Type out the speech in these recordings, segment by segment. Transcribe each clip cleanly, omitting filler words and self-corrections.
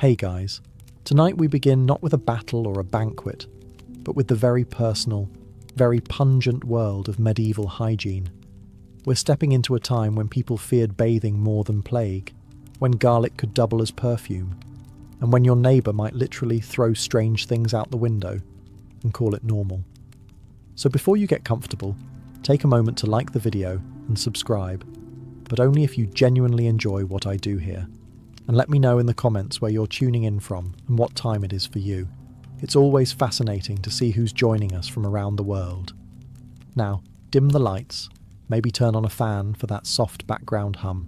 Hey guys, tonight we begin not with a battle or a banquet, but with the very personal, very pungent world of medieval hygiene. We're stepping into a time when people feared bathing more than plague, when garlic could double as perfume, and when your neighbour might literally throw strange things out the window and call it normal. So before you get comfortable, take a moment to like the video and subscribe, but only if you genuinely enjoy what I do here. And let me know in the comments where you're tuning in from and what time it is for you. It's always fascinating to see who's joining us from around the world. Now, dim the lights, maybe turn on a fan for that soft background hum,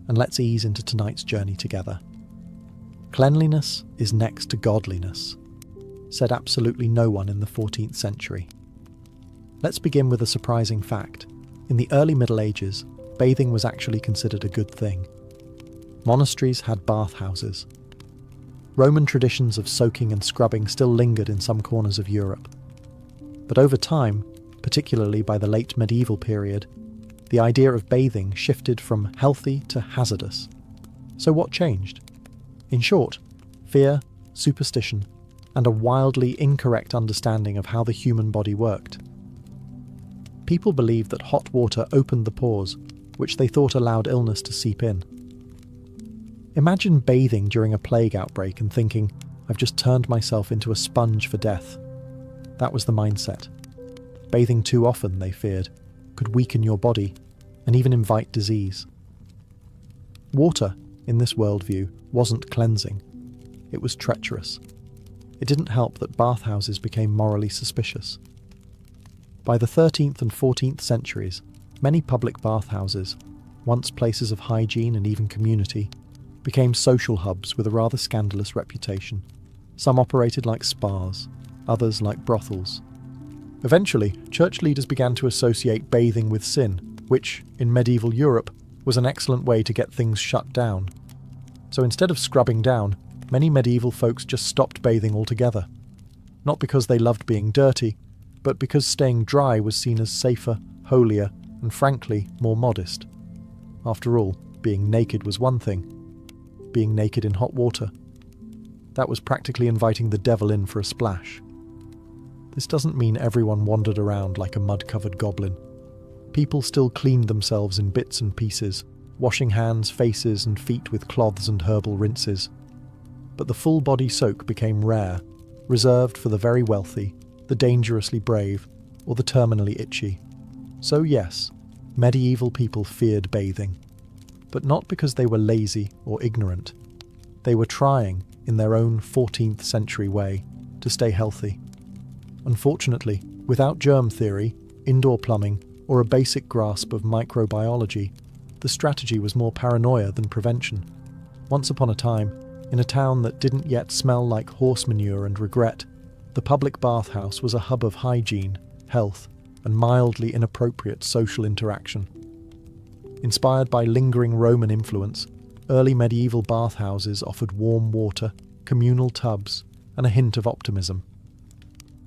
and let's ease into tonight's journey together. Cleanliness is next to godliness, said absolutely no one in the 14th century. Let's begin with a surprising fact. In the early Middle Ages, bathing was actually considered a good thing. Monasteries had bathhouses. Roman traditions of soaking and scrubbing still lingered in some corners of Europe. But over time, particularly by the late medieval period, the idea of bathing shifted from healthy to hazardous. So what changed? In short, fear, superstition, and a wildly incorrect understanding of how the human body worked. People believed that hot water opened the pores, which they thought allowed illness to seep in. Imagine bathing during a plague outbreak and thinking, I've just turned myself into a sponge for death. That was the mindset. Bathing too often, they feared, could weaken your body and even invite disease. Water, in this worldview, wasn't cleansing. It was treacherous. It didn't help that bathhouses became morally suspicious. By the 13th and 14th centuries, many public bathhouses, once places of hygiene and even community, became social hubs with a rather scandalous reputation. Some operated like spas, others like brothels. Eventually, church leaders began to associate bathing with sin, which, in medieval Europe, was an excellent way to get things shut down. So instead of scrubbing down, many medieval folks just stopped bathing altogether. Not because they loved being dirty, but because staying dry was seen as safer, holier, and frankly, more modest. After all, being naked was one thing. Being naked in hot water, that was practically inviting the devil in for a splash. This doesn't mean everyone wandered around like a mud-covered goblin. People still cleaned themselves in bits and pieces, washing hands, faces, and feet with cloths and herbal rinses. But the full-body soak became rare, reserved for the very wealthy, the dangerously brave, or the terminally itchy. So yes, medieval people feared bathing. But not because they were lazy or ignorant. They were trying, in their own 14th century way, to stay healthy. Unfortunately, without germ theory, indoor plumbing, or a basic grasp of microbiology, the strategy was more paranoia than prevention. Once upon a time, in a town that didn't yet smell like horse manure and regret, the public bathhouse was a hub of hygiene, health, and mildly inappropriate social interaction. Inspired by lingering Roman influence, early medieval bathhouses offered warm water, communal tubs, and a hint of optimism.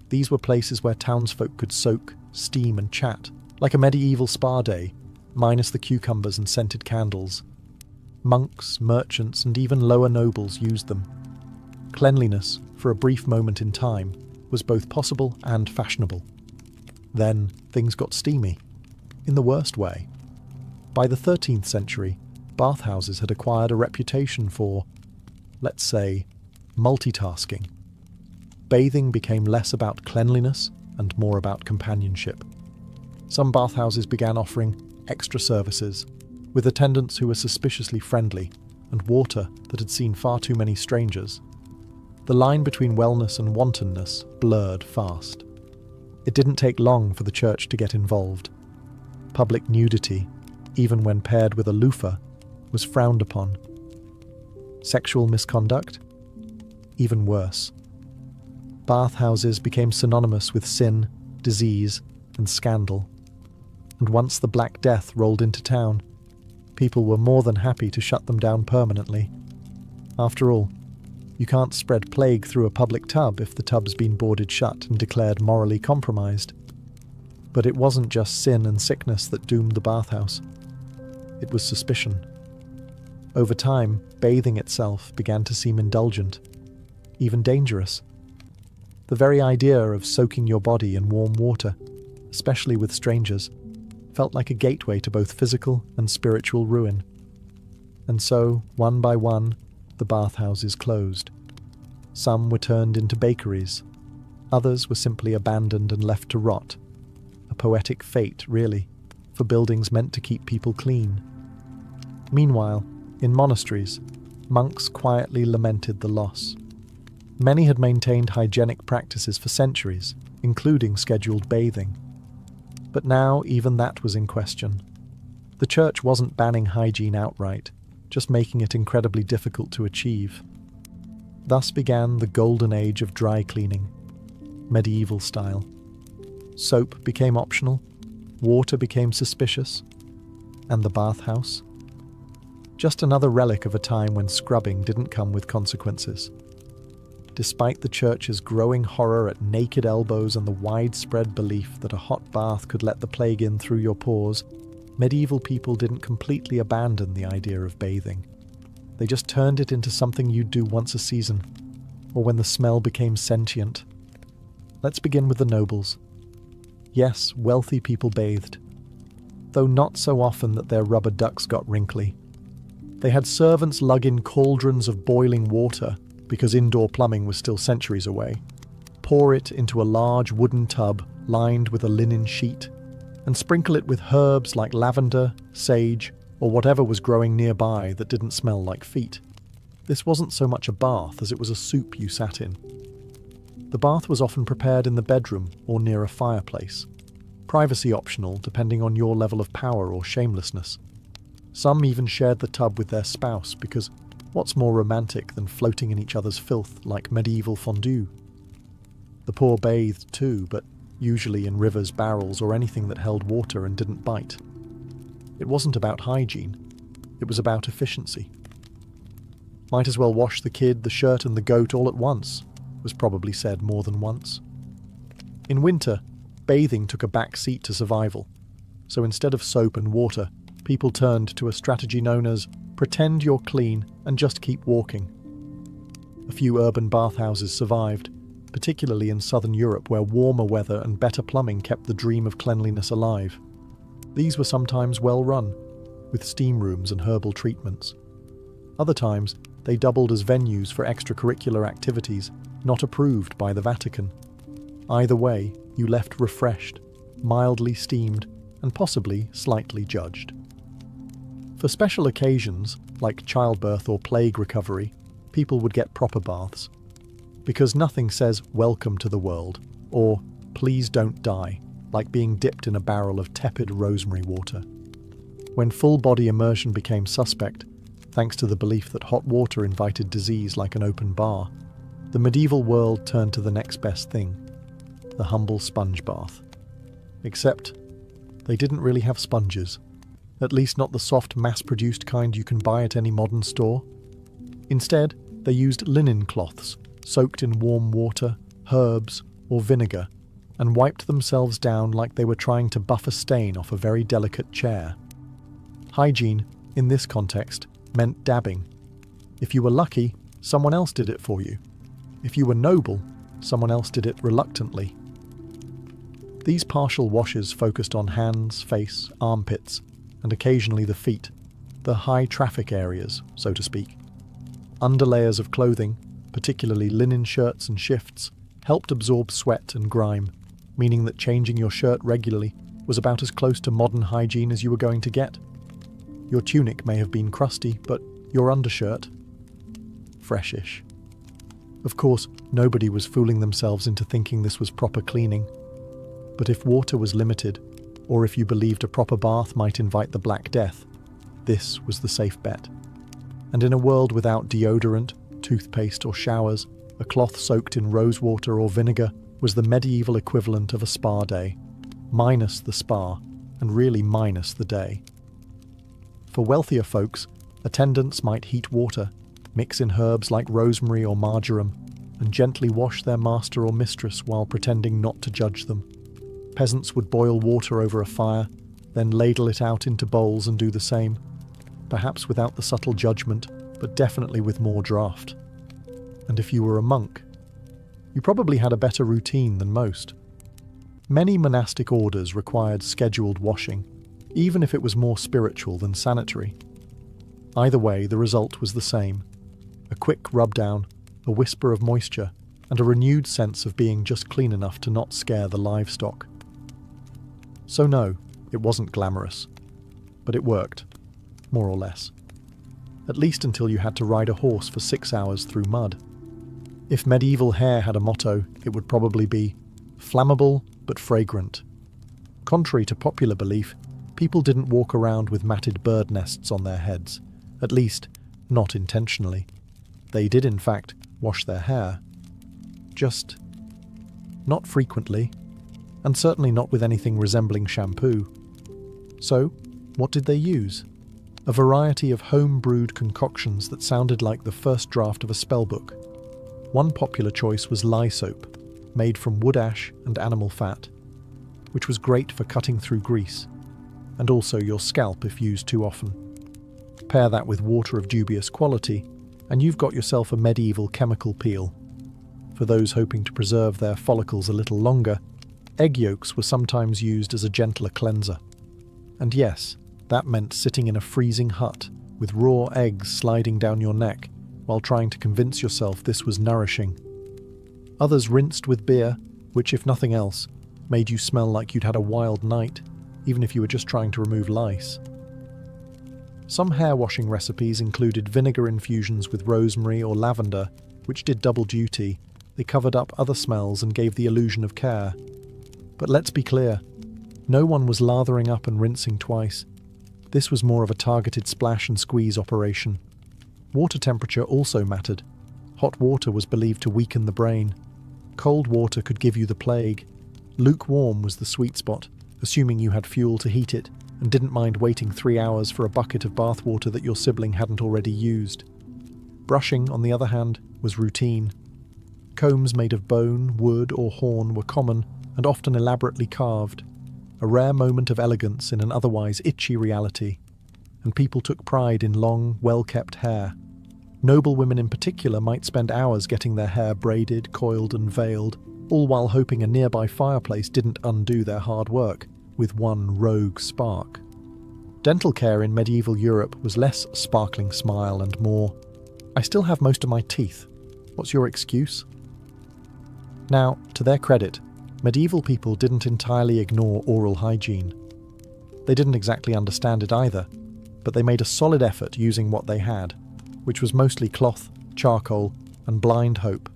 These were places where townsfolk could soak, steam, and chat, like a medieval spa day, minus the cucumbers and scented candles. Monks, merchants, and even lower nobles used them. Cleanliness, for a brief moment in time, was both possible and fashionable. Then things got steamy, in the worst way. By the 13th century, bathhouses had acquired a reputation for, let's say, multitasking. Bathing became less about cleanliness and more about companionship. Some bathhouses began offering extra services, with attendants who were suspiciously friendly and water that had seen far too many strangers. The line between wellness and wantonness blurred fast. It didn't take long for the church to get involved. Public nudity, even when paired with a loofah, was frowned upon. Sexual misconduct? Even worse. Bathhouses became synonymous with sin, disease, and scandal. And once the Black Death rolled into town, people were more than happy to shut them down permanently. After all, you can't spread plague through a public tub if the tub's been boarded shut and declared morally compromised. But it wasn't just sin and sickness that doomed the bathhouse. It was suspicion. Over time, bathing itself began to seem indulgent, even dangerous. The very idea of soaking your body in warm water, especially with strangers, felt like a gateway to both physical and spiritual ruin. And so, one by one, the bathhouses closed. Some were turned into bakeries. Others were simply abandoned and left to rot. A poetic fate, really, for buildings meant to keep people clean. Meanwhile, in monasteries, monks quietly lamented the loss. Many had maintained hygienic practices for centuries, including scheduled bathing. But now even that was in question. The church wasn't banning hygiene outright, just making it incredibly difficult to achieve. Thus began the golden age of dry cleaning, medieval style. Soap became optional, water became suspicious, and the bathhouse? Just another relic of a time when scrubbing didn't come with consequences. Despite the church's growing horror at naked elbows and the widespread belief that a hot bath could let the plague in through your pores, medieval people didn't completely abandon the idea of bathing. They just turned it into something you'd do once a season, or when the smell became sentient. Let's begin with the nobles. Yes, wealthy people bathed, though not so often that their rubber ducks got wrinkly. They had servants lug in cauldrons of boiling water, because indoor plumbing was still centuries away, pour it into a large wooden tub lined with a linen sheet, and sprinkle it with herbs like lavender, sage, or whatever was growing nearby that didn't smell like feet. This wasn't so much a bath as it was a soup you sat in. The bath was often prepared in the bedroom or near a fireplace, privacy optional depending on your level of power or shamelessness. Some even shared the tub with their spouse because what's more romantic than floating in each other's filth like medieval fondue? The poor bathed too, but usually in rivers, barrels, or anything that held water and didn't bite. It wasn't about hygiene, it was about efficiency. Might as well wash the kid, the shirt, and the goat all at once, was probably said more than once. In winter, bathing took a back seat to survival, so instead of soap and water, people turned to a strategy known as pretend you're clean and just keep walking. A few urban bathhouses survived, particularly in southern Europe where warmer weather and better plumbing kept the dream of cleanliness alive. These were sometimes well run, with steam rooms and herbal treatments. Other times, they doubled as venues for extracurricular activities not approved by the Vatican. Either way, you left refreshed, mildly steamed, and possibly slightly judged. For special occasions, like childbirth or plague recovery, people would get proper baths. Because nothing says welcome to the world, or please don't die, like being dipped in a barrel of tepid rosemary water. When full-body immersion became suspect, thanks to the belief that hot water invited disease like an open bar, the medieval world turned to the next best thing, the humble sponge bath. Except, they didn't really have sponges. At least not the soft, mass-produced kind you can buy at any modern store. Instead, they used linen cloths, soaked in warm water, herbs, or vinegar, and wiped themselves down like they were trying to buff a stain off a very delicate chair. Hygiene, in this context, meant dabbing. If you were lucky, someone else did it for you. If you were noble, someone else did it reluctantly. These partial washes focused on hands, face, armpits, and occasionally the feet, the high-traffic areas, so to speak. Underlayers of clothing, particularly linen shirts and shifts, helped absorb sweat and grime, meaning that changing your shirt regularly was about as close to modern hygiene as you were going to get. Your tunic may have been crusty, but your undershirt? Freshish. Of course, nobody was fooling themselves into thinking this was proper cleaning. But if water was limited, or if you believed a proper bath might invite the Black Death, this was the safe bet. And in a world without deodorant, toothpaste, or showers, a cloth soaked in rosewater or vinegar was the medieval equivalent of a spa day, minus the spa, and really minus the day. For wealthier folks, attendants might heat water, mix in herbs like rosemary or marjoram, and gently wash their master or mistress while pretending not to judge them. Peasants would boil water over a fire, then ladle it out into bowls and do the same. perhaps without the subtle judgment, but definitely with more draft. And if you were a monk, you probably had a better routine than most. Many monastic orders required scheduled washing, even if it was more spiritual than sanitary. Either way, the result was the same: a quick rub-down, a whisper of moisture, and a renewed sense of being just clean enough to not scare the livestock. So no, it wasn't glamorous, but it worked, more or less. At least until you had to ride a horse for 6 hours through mud. If medieval hair had a motto, it would probably be flammable but fragrant. Contrary to popular belief, people didn't walk around with matted bird nests on their heads, at least not intentionally. They did in fact wash their hair. Just not frequently, and certainly not with anything resembling shampoo. So, what did they use? A variety of home-brewed concoctions that sounded like the first draft of a spellbook. One popular choice was lye soap, made from wood ash and animal fat, which was great for cutting through grease, and also your scalp if used too often. Pair that with water of dubious quality, and you've got yourself a medieval chemical peel. For those hoping to preserve their follicles a little longer, egg yolks were sometimes used as a gentler cleanser. And yes, that meant sitting in a freezing hut with raw eggs sliding down your neck while trying to convince yourself this was nourishing. Others rinsed with beer, which, if nothing else, made you smell like you'd had a wild night, even if you were just trying to remove lice. Some hair washing recipes included vinegar infusions with rosemary or lavender, which did double duty. They covered up other smells and gave the illusion of care. But let's be clear, no one was lathering up and rinsing twice. This was more of a targeted splash and squeeze operation. Water temperature also mattered. Hot water was believed to weaken the brain. Cold water could give you the plague. Lukewarm was the sweet spot, assuming you had fuel to heat it and didn't mind waiting 3 hours for a bucket of bathwater that your sibling hadn't already used. Brushing, on the other hand, was routine. Combs made of bone, wood, or horn were common and often elaborately carved, a rare moment of elegance in an otherwise itchy reality, and people took pride in long, well-kept hair. Noble women in particular might spend hours getting their hair braided, coiled, and veiled, all while hoping a nearby fireplace didn't undo their hard work with one rogue spark. Dental care in medieval Europe was less sparkling smile and more, "I still have most of my teeth. What's your excuse?" Now, to their credit, medieval people didn't entirely ignore oral hygiene. They didn't exactly understand it either, but they made a solid effort using what they had, which was mostly cloth, charcoal, and blind hope.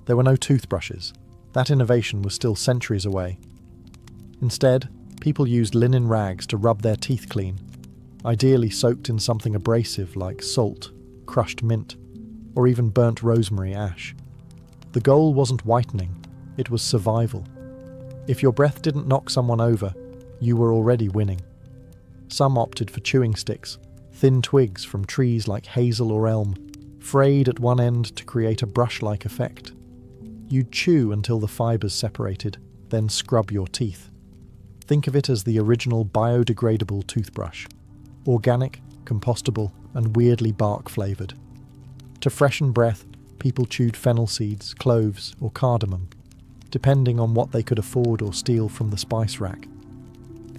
There were no toothbrushes. That innovation was still centuries away. Instead, people used linen rags to rub their teeth clean, ideally soaked in something abrasive like salt, crushed mint, or even burnt rosemary ash. The goal wasn't whitening, it was survival. If your breath didn't knock someone over, you were already winning. Some opted for chewing sticks, thin twigs from trees like hazel or elm, frayed at one end to create a brush-like effect. You'd chew until the fibres separated, then scrub your teeth. Think of it as the original biodegradable toothbrush. Organic, compostable, and weirdly bark-flavoured. To freshen breath, people chewed fennel seeds, cloves, or cardamom, depending on what they could afford or steal from the spice rack.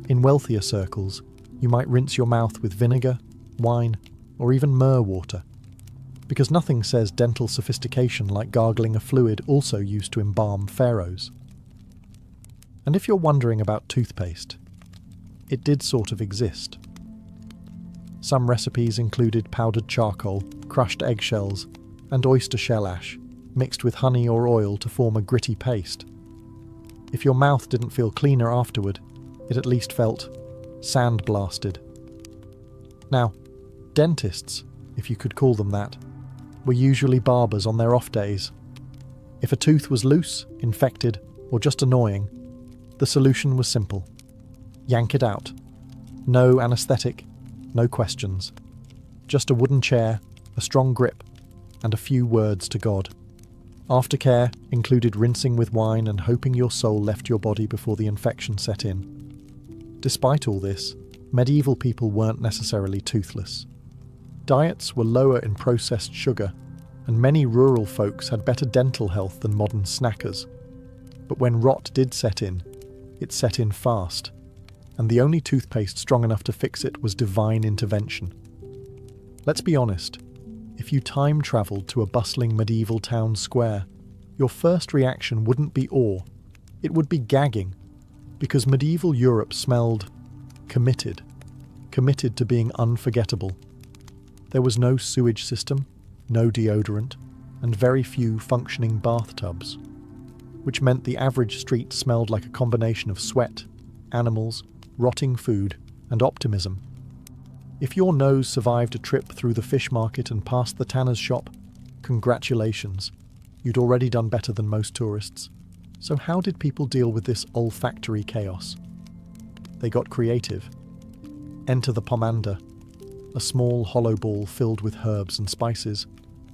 In wealthier circles, you might rinse your mouth with vinegar, wine, or even myrrh water, because nothing says dental sophistication like gargling a fluid also used to embalm pharaohs. And if you're wondering about toothpaste, it did sort of exist. Some recipes included powdered charcoal, crushed eggshells, and oyster shell ash, mixed with honey or oil to form a gritty paste. If your mouth didn't feel cleaner afterward, it at least felt sandblasted. Now, dentists, if you could call them that, were usually barbers on their off days. If a tooth was loose, infected, or just annoying, the solution was simple. Yank it out. No anaesthetic, no questions. Just a wooden chair, a strong grip, and a few words to God. Aftercare included rinsing with wine and hoping your soul left your body before the infection set in. Despite all this, medieval people weren't necessarily toothless. Diets were lower in processed sugar, and many rural folks had better dental health than modern snackers. But when rot did set in, it set in fast, and the only toothpaste strong enough to fix it was divine intervention. Let's be honest, if you time travelled to a bustling medieval town square, your first reaction wouldn't be awe, it would be gagging, because medieval Europe smelled committed to being unforgettable. There was no sewage system, no deodorant, and very few functioning bathtubs, which meant the average street smelled like a combination of sweat, animals, rotting food, and optimism. If your nose survived a trip through the fish market and past the tanner's shop, congratulations, you'd already done better than most tourists. So how did people deal with this olfactory chaos? They got creative. Enter the pomander, a small hollow ball filled with herbs and spices,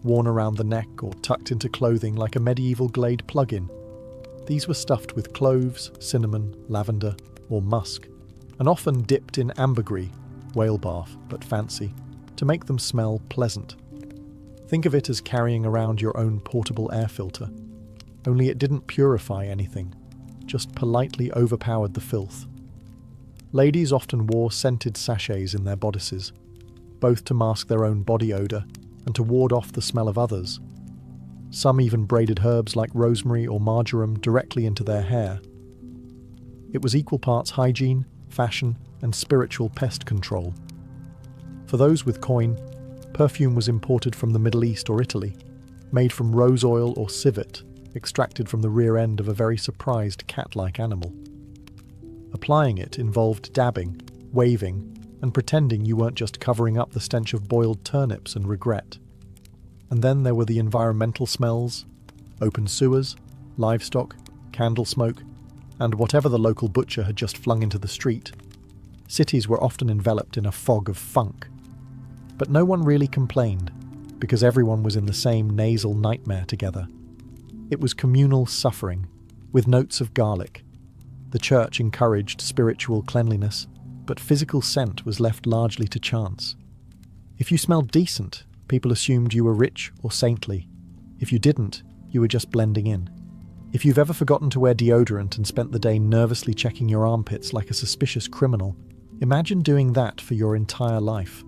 worn around the neck or tucked into clothing like a medieval Glade plug-in. These were stuffed with cloves, cinnamon, lavender, or musk, and often dipped in ambergris, whale bath, but fancy, to make them smell pleasant. Think of it as carrying around your own portable air filter, only it didn't purify anything, just politely overpowered the filth. Ladies often wore scented sachets in their bodices, both to mask their own body odour and to ward off the smell of others. Some even braided herbs like rosemary or marjoram directly into their hair. It was equal parts hygiene, fashion, and spiritual pest control. For those with coin, perfume was imported from the Middle East or Italy, made from rose oil or civet, extracted from the rear end of a very surprised cat-like animal. Applying it involved dabbing, waving, and pretending you weren't just covering up the stench of boiled turnips and regret. And then there were the environmental smells, open sewers, livestock, candle smoke, and whatever the local butcher had just flung into the street. Cities were often enveloped in a fog of funk. But no one really complained, because everyone was in the same nasal nightmare together. It was communal suffering, with notes of garlic. The church encouraged spiritual cleanliness, but physical scent was left largely to chance. If you smelled decent, people assumed you were rich or saintly. If you didn't, you were just blending in. If you've ever forgotten to wear deodorant and spent the day nervously checking your armpits like a suspicious criminal, imagine doing that for your entire life.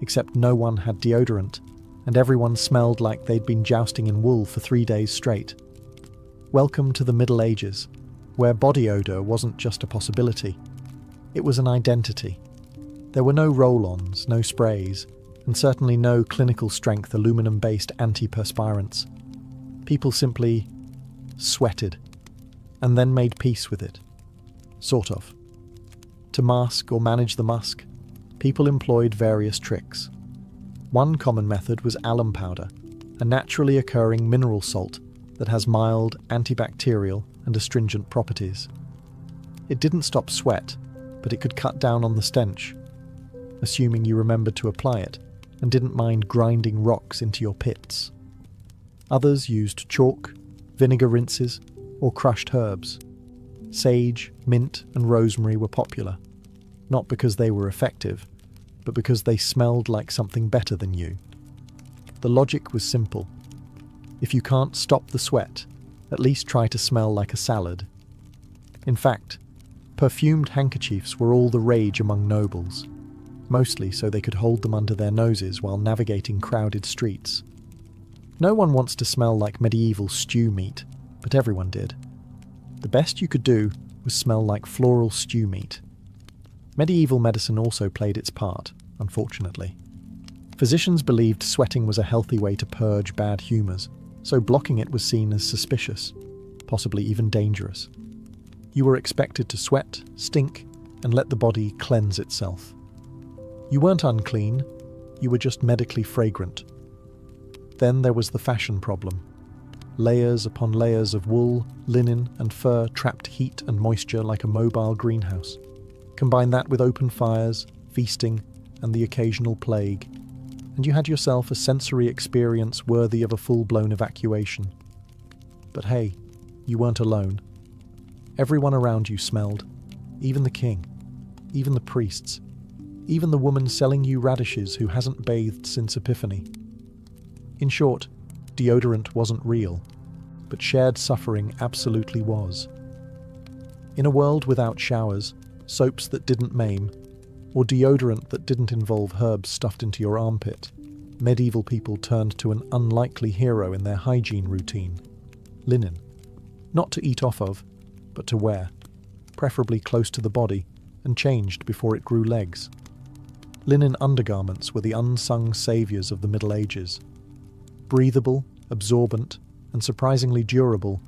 Except no one had deodorant, and everyone smelled like they'd been jousting in wool for 3 days straight. Welcome to the Middle Ages, where body odour wasn't just a possibility. It was an identity. There were no roll-ons, no sprays, and certainly no clinical-strength aluminum-based antiperspirants. People simply sweated, and then made peace with it. Sort of. To mask or manage the musk, people employed various tricks. One common method was alum powder, a naturally occurring mineral salt that has mild, antibacterial, and astringent properties. It didn't stop sweat, but it could cut down on the stench, assuming you remembered to apply it and didn't mind grinding rocks into your pits. Others used chalk, vinegar rinses, or crushed herbs. Sage, mint, and rosemary were popular, not because they were effective, but because they smelled like something better than you. The logic was simple. If you can't stop the sweat, at least try to smell like a salad. In fact, perfumed handkerchiefs were all the rage among nobles, mostly so they could hold them under their noses while navigating crowded streets. No one wants to smell like medieval stew meat, but everyone did. The best you could do was smell like floral stew meat. Medieval medicine also played its part, unfortunately. Physicians believed sweating was a healthy way to purge bad humours, so blocking it was seen as suspicious, possibly even dangerous. You were expected to sweat, stink, and let the body cleanse itself. You weren't unclean, you were just medically fragrant. Then there was the fashion problem. Layers upon layers of wool, linen, and fur trapped heat and moisture like a mobile greenhouse. Combine that with open fires, feasting, and the occasional plague, and you had yourself a sensory experience worthy of a full-blown evacuation. But hey, you weren't alone. Everyone around you smelled, even the king, even the priests, even the woman selling you radishes who hasn't bathed since Epiphany. In short, deodorant wasn't real, but shared suffering absolutely was. In a world without showers, soaps that didn't maim, or deodorant that didn't involve herbs stuffed into your armpit, medieval people turned to an unlikely hero in their hygiene routine: linen. Not to eat off of, but to wear, preferably close to the body and changed before it grew legs. Linen undergarments were the unsung saviours of the Middle Ages. Breathable, absorbent, and surprisingly durable,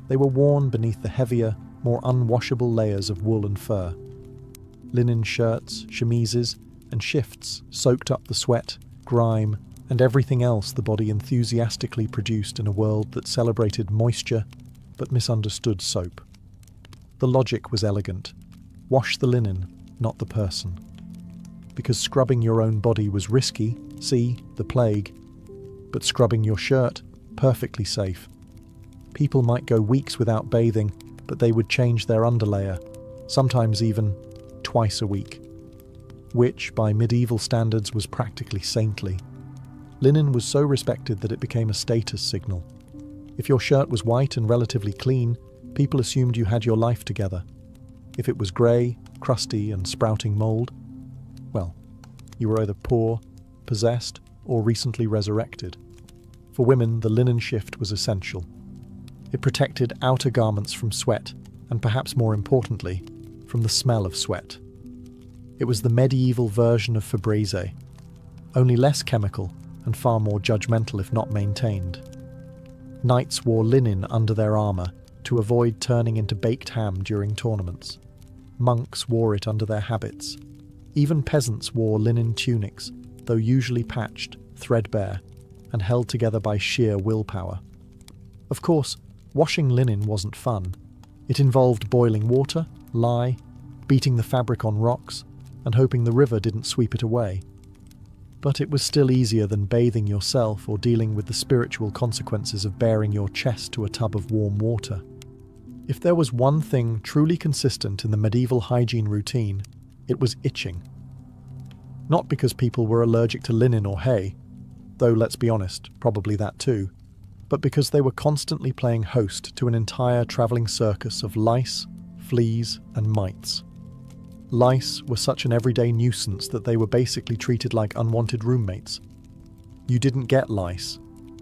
they were worn beneath the heavier, more unwashable layers of wool and fur. Linen shirts, chemises, and shifts soaked up the sweat, grime, and everything else the body enthusiastically produced in a world that celebrated moisture but misunderstood soap. The logic was elegant. Wash the linen, not the person. Because scrubbing your own body was risky, see, the plague, but scrubbing your shirt, perfectly safe. People might go weeks without bathing, but they would change their underlayer, sometimes even twice a week, which, by medieval standards, was practically saintly. Linen was so respected that it became a status signal. If your shirt was white and relatively clean, people assumed you had your life together. If it was grey, crusty, and sprouting mould, well, you were either poor, possessed, or recently resurrected. For women, the linen shift was essential. It protected outer garments from sweat, and perhaps more importantly, from the smell of sweat. It was the medieval version of Febreze, only less chemical and far more judgmental if not maintained. Knights wore linen under their armour to avoid turning into baked ham during tournaments. Monks wore it under their habits. Even peasants wore linen tunics, though usually patched, threadbare, and held together by sheer willpower. Of course, washing linen wasn't fun. It involved boiling water, lye, beating the fabric on rocks, and hoping the river didn't sweep it away. But it was still easier than bathing yourself or dealing with the spiritual consequences of baring your chest to a tub of warm water. If there was one thing truly consistent in the medieval hygiene routine, it was itching. Not because people were allergic to linen or hay, though let's be honest, probably that too, but because they were constantly playing host to an entire travelling circus of lice, fleas, and mites. Lice were such an everyday nuisance that they were basically treated like unwanted roommates. You didn't get lice,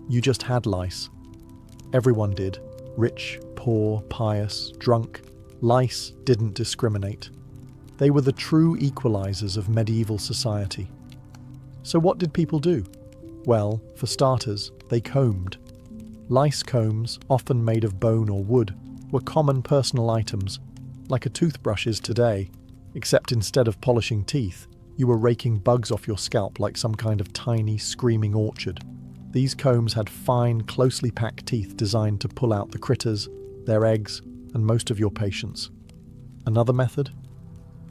you just had lice. Everyone did, rich, poor, pious, drunk. Lice didn't discriminate. They were the true equalizers of medieval society. So what did people do? Well, for starters, they combed. Lice combs, often made of bone or wood, were common personal items, like a toothbrush is today, except instead of polishing teeth, you were raking bugs off your scalp like some kind of tiny, screaming orchard. These combs had fine, closely packed teeth designed to pull out the critters, their eggs, and most of your patience. Another method?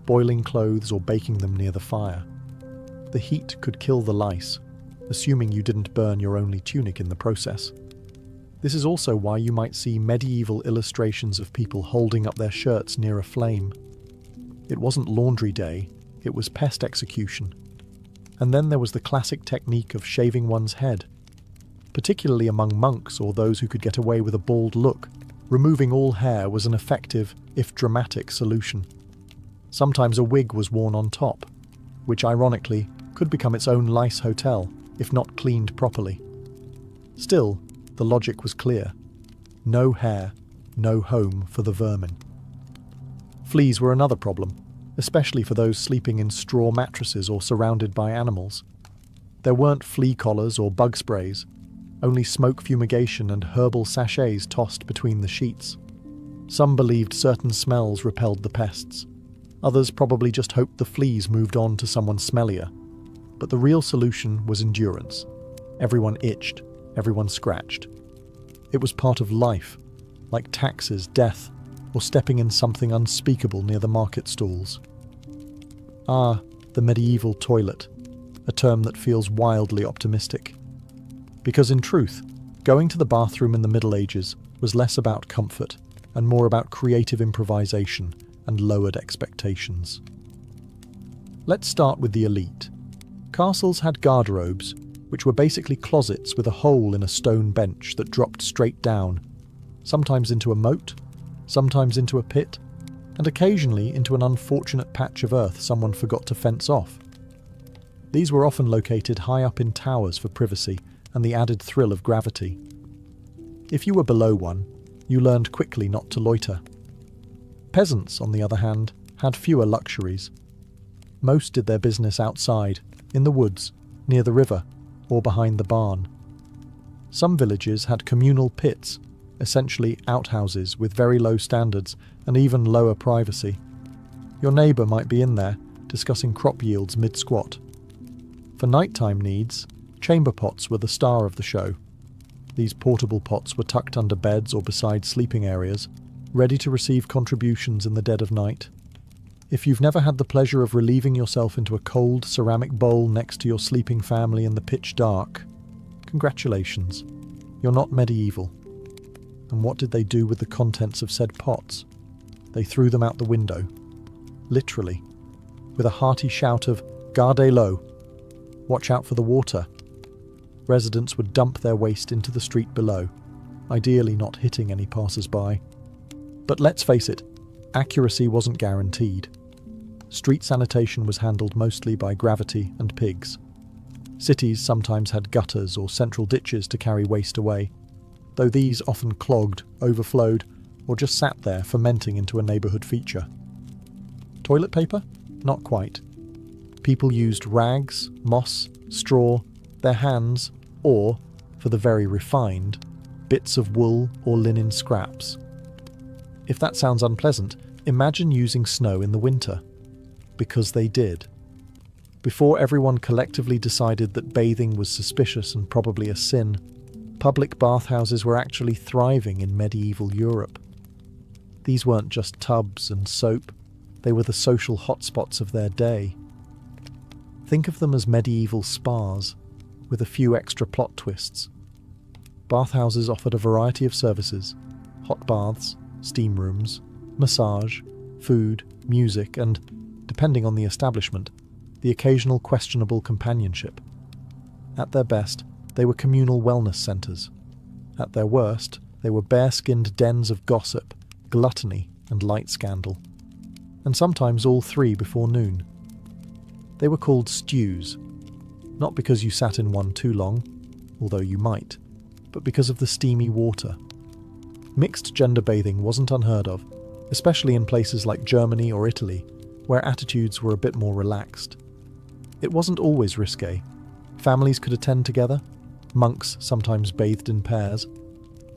Boiling clothes or baking them near the fire. The heat could kill the lice, assuming you didn't burn your only tunic in the process. This is also why you might see medieval illustrations of people holding up their shirts near a flame. It wasn't laundry day, it was pest execution. And then there was the classic technique of shaving one's head. Particularly among monks or those who could get away with a bald look, removing all hair was an effective, if dramatic, solution. Sometimes a wig was worn on top, which ironically could become its own lice hotel if not cleaned properly. Still, the logic was clear. No hair, no home for the vermin. Fleas were another problem, especially for those sleeping in straw mattresses or surrounded by animals. There weren't flea collars or bug sprays, only smoke fumigation and herbal sachets tossed between the sheets. Some believed certain smells repelled the pests. Others probably just hoped the fleas moved on to someone smellier. But the real solution was endurance. Everyone itched, everyone scratched. It was part of life, like taxes, death, or stepping in something unspeakable near the market stalls. Ah, the medieval toilet, a term that feels wildly optimistic. Because in truth, going to the bathroom in the Middle Ages was less about comfort and more about creative improvisation and lowered expectations. Let's start with the elite. Castles had garderobes, which were basically closets with a hole in a stone bench that dropped straight down, sometimes into a moat, sometimes into a pit, and occasionally into an unfortunate patch of earth someone forgot to fence off. These were often located high up in towers for privacy and the added thrill of gravity. If you were below one, you learned quickly not to loiter. Peasants, on the other hand, had fewer luxuries. Most did their business outside, in the woods, near the river, or behind the barn. Some villages had communal pits, essentially outhouses with very low standards and even lower privacy. Your neighbour might be in there, discussing crop yields mid-squat. For nighttime needs, chamber pots were the star of the show. These portable pots were tucked under beds or beside sleeping areas, ready to receive contributions in the dead of night. If you've never had the pleasure of relieving yourself into a cold ceramic bowl next to your sleeping family in the pitch dark, congratulations, you're not medieval. And what did they do with the contents of said pots? They threw them out the window. Literally. With a hearty shout of, "Garde l'eau! Watch out for the water!" Residents would dump their waste into the street below, ideally not hitting any passers-by. But let's face it, accuracy wasn't guaranteed. Street sanitation was handled mostly by gravity and pigs. Cities sometimes had gutters or central ditches to carry waste away, though these often clogged, overflowed, or just sat there fermenting into a neighbourhood feature. Toilet paper? Not quite. People used rags, moss, straw, their hands, or, for the very refined, bits of wool or linen scraps. If that sounds unpleasant, imagine using snow in the winter. Because they did. Before everyone collectively decided that bathing was suspicious and probably a sin, public bathhouses were actually thriving in medieval Europe. These weren't just tubs and soap, they were the social hotspots of their day. Think of them as medieval spas, with a few extra plot twists. Bathhouses offered a variety of services: hot baths, steam rooms, massage, food, music, and, depending on the establishment, the occasional questionable companionship. At their best, they were communal wellness centres. At their worst, they were bare-skinned dens of gossip, gluttony, and light scandal. And sometimes all three before noon. They were called stews, not because you sat in one too long, although you might, but because of the steamy water. Mixed gender bathing wasn't unheard of, especially in places like Germany or Italy, where attitudes were a bit more relaxed. It wasn't always risque. Families could attend together, monks sometimes bathed in pairs,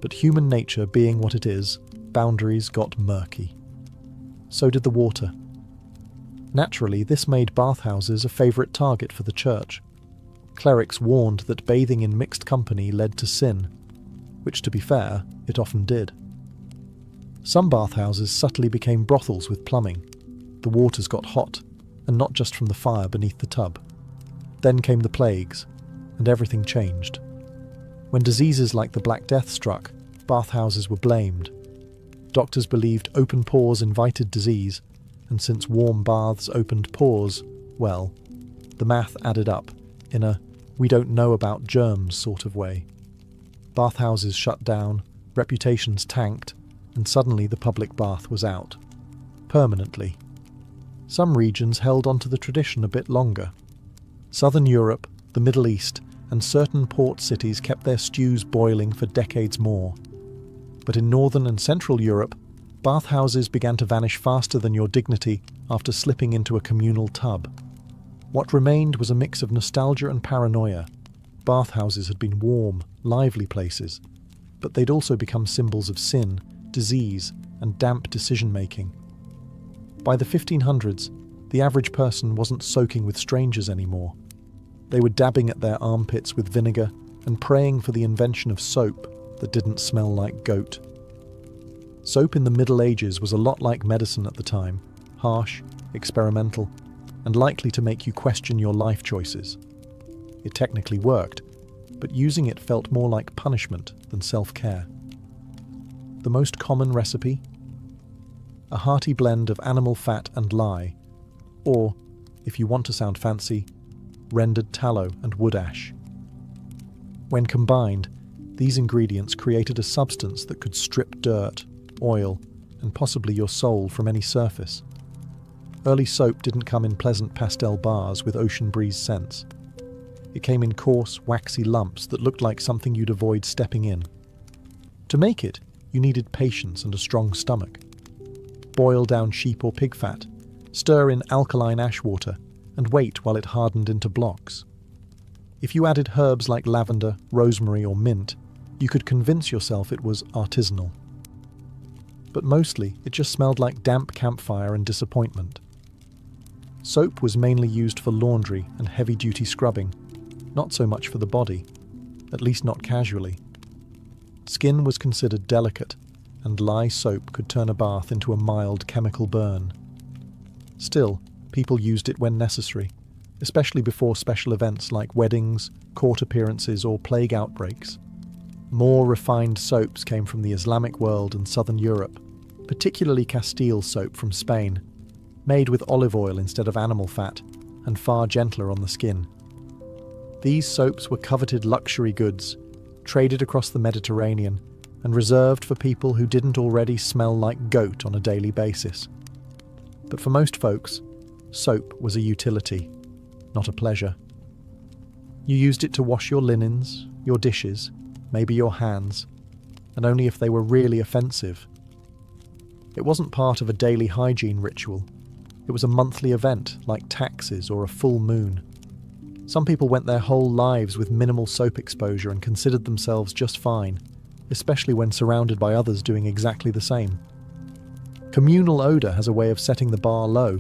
but human nature being what it is, boundaries got murky. So did the water. Naturally, this made bathhouses a favourite target for the church. Clerics warned that bathing in mixed company led to sin, which, to be fair, it often did. Some bathhouses subtly became brothels with plumbing. The waters got hot, and not just from the fire beneath the tub. Then came the plagues, and everything changed. When diseases like the Black Death struck, bathhouses were blamed. Doctors believed open pores invited disease, and since warm baths opened pores, well, the math added up in a we don't know about germs sort of way. Bathhouses shut down, reputations tanked, and suddenly the public bath was out. Permanently. Some regions held onto the tradition a bit longer. Southern Europe, the Middle East, and certain port cities kept their stews boiling for decades more. But in Northern and Central Europe, bathhouses began to vanish faster than your dignity after slipping into a communal tub. What remained was a mix of nostalgia and paranoia. Bathhouses had been warm, lively places, but they'd also become symbols of sin, disease, and damp decision-making. By the 1500s, the average person wasn't soaking with strangers anymore. They were dabbing at their armpits with vinegar and praying for the invention of soap that didn't smell like goat. Soap in the Middle Ages was a lot like medicine at the time, harsh, experimental, and likely to make you question your life choices. It technically worked, but using it felt more like punishment than self-care. The most common recipe? A hearty blend of animal fat and lye, or, if you want to sound fancy, rendered tallow and wood ash. When combined, these ingredients created a substance that could strip dirt, oil, and possibly your soul from any surface. Early soap didn't come in pleasant pastel bars with ocean breeze scents. It came in coarse, waxy lumps that looked like something you'd avoid stepping in. To make it, you needed patience and a strong stomach. Boil down sheep or pig fat, stir in alkaline ash water, and wait while it hardened into blocks. If you added herbs like lavender, rosemary, or mint, you could convince yourself it was artisanal. But mostly, it just smelled like damp campfire and disappointment. Soap was mainly used for laundry and heavy-duty scrubbing, not so much for the body, at least not casually. Skin was considered delicate, and lye soap could turn a bath into a mild chemical burn. Still, people used it when necessary, especially before special events like weddings, court appearances, or plague outbreaks. More refined soaps came from the Islamic world and southern Europe, particularly Castile soap from Spain, made with olive oil instead of animal fat, and far gentler on the skin. These soaps were coveted luxury goods, traded across the Mediterranean, and reserved for people who didn't already smell like goat on a daily basis. But for most folks, soap was a utility, not a pleasure. You used it to wash your linens, your dishes, maybe your hands, and only if they were really offensive. It wasn't part of a daily hygiene ritual. It was a monthly event, like taxes or a full moon. Some people went their whole lives with minimal soap exposure and considered themselves just fine, especially when surrounded by others doing exactly the same. Communal odour has a way of setting the bar low.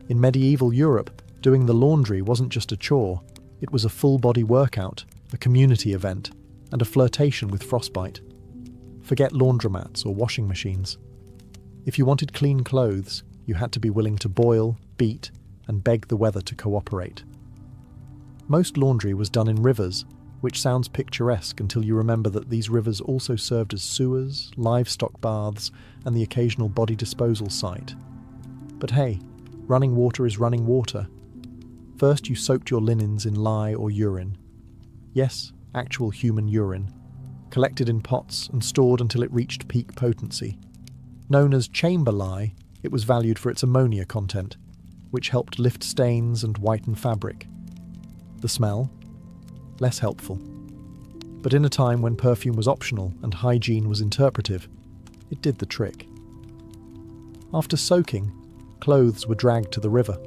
In medieval Europe, doing the laundry wasn't just a chore, it was a full-body workout, a community event, and a flirtation with frostbite. Forget laundromats or washing machines. If you wanted clean clothes, you had to be willing to boil, beat, and beg the weather to cooperate. Most laundry was done in rivers, which sounds picturesque until you remember that these rivers also served as sewers, livestock baths, and the occasional body disposal site. But hey, running water is running water. First you soaked your linens in lye or urine. Yes, actual human urine, collected in pots and stored until it reached peak potency. Known as chamber lye, it was valued for its ammonia content, which helped lift stains and whiten fabric. The smell? Less helpful. But in a time when perfume was optional and hygiene was interpretive, it did the trick. After soaking, clothes were dragged to the river,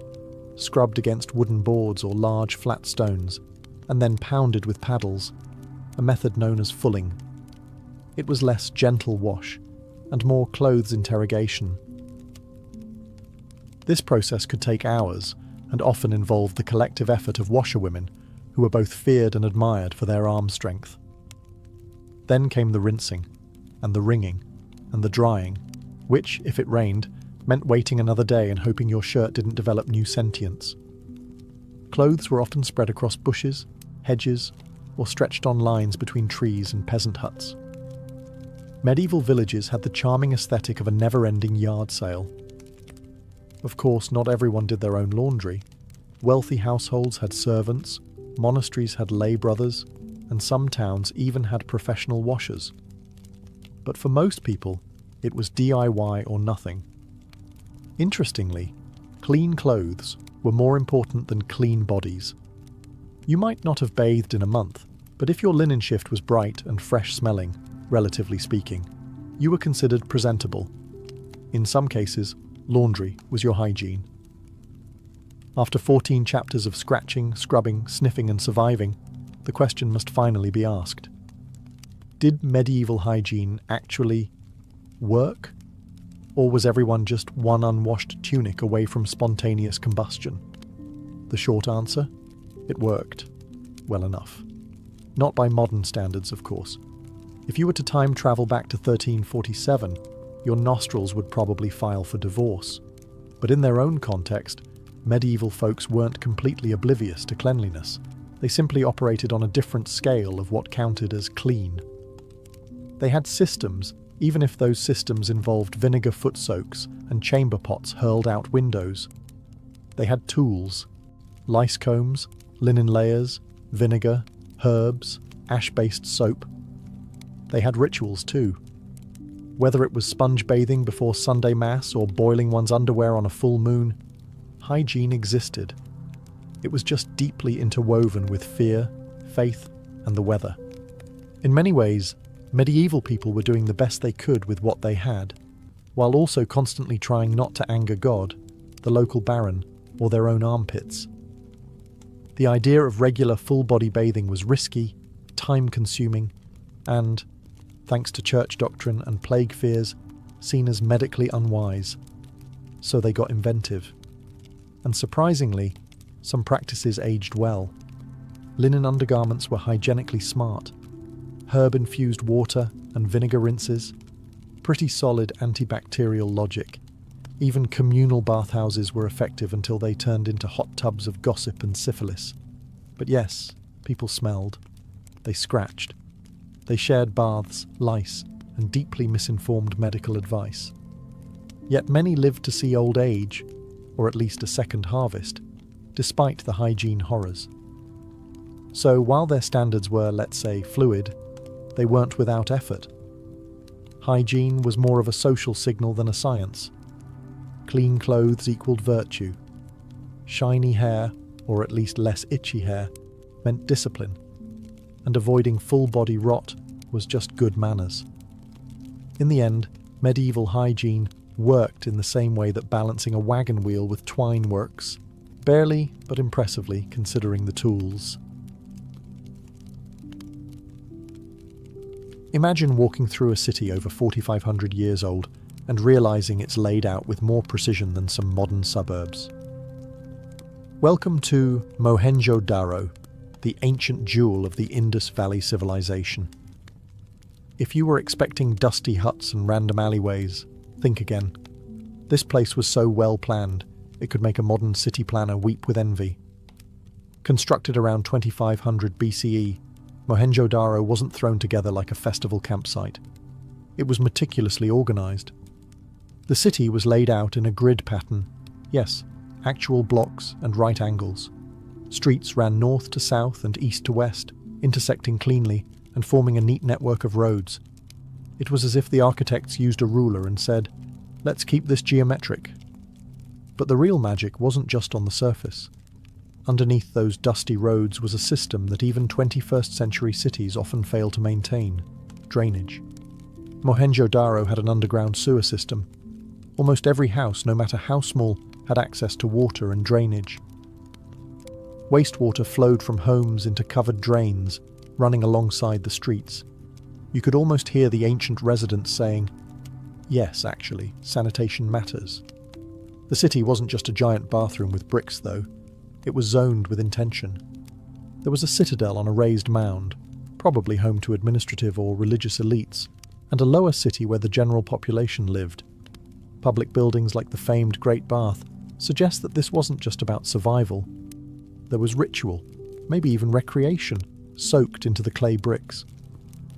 scrubbed against wooden boards or large flat stones, and then pounded with paddles, a method known as fulling. It was less gentle wash, and more clothes interrogation. This process could take hours, and often involved the collective effort of washerwomen, who were both feared and admired for their arm strength. Then came the rinsing, and the wringing, and the drying, which, if it rained, meant waiting another day and hoping your shirt didn't develop new sentience. Clothes were often spread across bushes, hedges, or stretched on lines between trees and peasant huts. Medieval villages had the charming aesthetic of a never-ending yard sale. Of course, not everyone did their own laundry. Wealthy households had servants, monasteries had lay brothers, and some towns even had professional washers. But for most people, it was DIY or nothing. Interestingly, clean clothes were more important than clean bodies. You might not have bathed in a month, but if your linen shift was bright and fresh-smelling, relatively speaking, you were considered presentable. In some cases, laundry was your hygiene. After 14 chapters of scratching, scrubbing, sniffing and surviving, the question must finally be asked. Did medieval hygiene actually work? Or was everyone just one unwashed tunic away from spontaneous combustion? The short answer? It worked. Well enough. Not by modern standards, of course. If you were to time travel back to 1347, your nostrils would probably file for divorce. But in their own context, medieval folks weren't completely oblivious to cleanliness. They simply operated on a different scale of what counted as clean. They had systems, even if those systems involved vinegar foot soaks and chamber pots hurled out windows. They had tools: lice combs, linen layers, vinegar, herbs, ash-based soap. They had rituals too. Whether it was sponge bathing before Sunday Mass or boiling one's underwear on a full moon, hygiene existed. It was just deeply interwoven with fear, faith, and the weather. In many ways, medieval people were doing the best they could with what they had, while also constantly trying not to anger God, the local baron, or their own armpits. The idea of regular full-body bathing was risky, time-consuming, and, thanks to church doctrine and plague fears, seen as medically unwise. So they got inventive. And surprisingly, some practices aged well. Linen undergarments were hygienically smart. Herb-infused water and vinegar rinses. Pretty solid antibacterial logic. Even communal bathhouses were effective until they turned into hot tubs of gossip and syphilis. But yes, people smelled. They scratched. They shared baths, lice, and deeply misinformed medical advice. Yet many lived to see old age, or at least a second harvest, despite the hygiene horrors. So while their standards were, let's say, fluid, they weren't without effort. Hygiene was more of a social signal than a science. Clean clothes equaled virtue. Shiny hair, or at least less itchy hair, meant discipline. And avoiding full-body rot was just good manners. In the end, medieval hygiene worked in the same way that balancing a wagon wheel with twine works, barely but impressively considering the tools. Imagine walking through a city over 4,500 years old and realizing it's laid out with more precision than some modern suburbs. Welcome to Mohenjo-Daro, the ancient jewel of the Indus Valley civilization. If you were expecting dusty huts and random alleyways, think again. This place was so well planned, it could make a modern city planner weep with envy. Constructed around 2500 BCE, Mohenjo-Daro wasn't thrown together like a festival campsite. It was meticulously organized. The city was laid out in a grid pattern. Yes, actual blocks and right angles. Streets ran north to south and east to west, intersecting cleanly and forming a neat network of roads. It was as if the architects used a ruler and said, "Let's keep this geometric." But the real magic wasn't just on the surface. Underneath those dusty roads was a system that even 21st century cities often fail to maintain: drainage. Mohenjo-Daro had an underground sewer system. Almost every house, no matter how small, had access to water and drainage. Wastewater flowed from homes into covered drains, running alongside the streets. You could almost hear the ancient residents saying, "Yes, actually, sanitation matters." The city wasn't just a giant bathroom with bricks, though. It was zoned with intention. There was a citadel on a raised mound, probably home to administrative or religious elites, and a lower city where the general population lived. Public buildings like the famed Great Bath suggest that this wasn't just about survival. There was ritual, maybe even recreation, soaked into the clay bricks.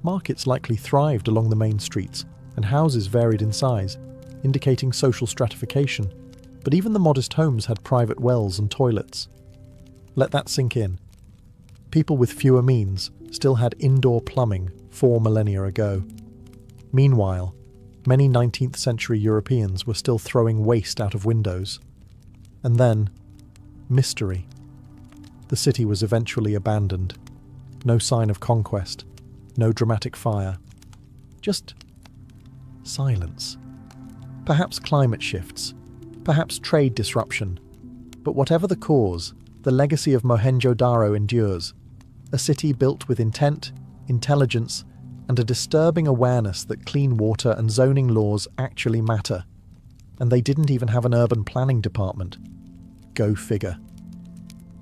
Markets likely thrived along the main streets, and houses varied in size, indicating social stratification. But even the modest homes had private wells and toilets. Let that sink in. People with fewer means still had indoor plumbing 4 millennia ago. Meanwhile, many 19th century Europeans were still throwing waste out of windows. And then, mystery. The city was eventually abandoned. No sign of conquest. No dramatic fire. Just silence. Perhaps climate shifts. Perhaps trade disruption. But whatever the cause, the legacy of Mohenjo-Daro endures. A city built with intent, intelligence, and a disturbing awareness that clean water and zoning laws actually matter. And they didn't even have an urban planning department. Go figure.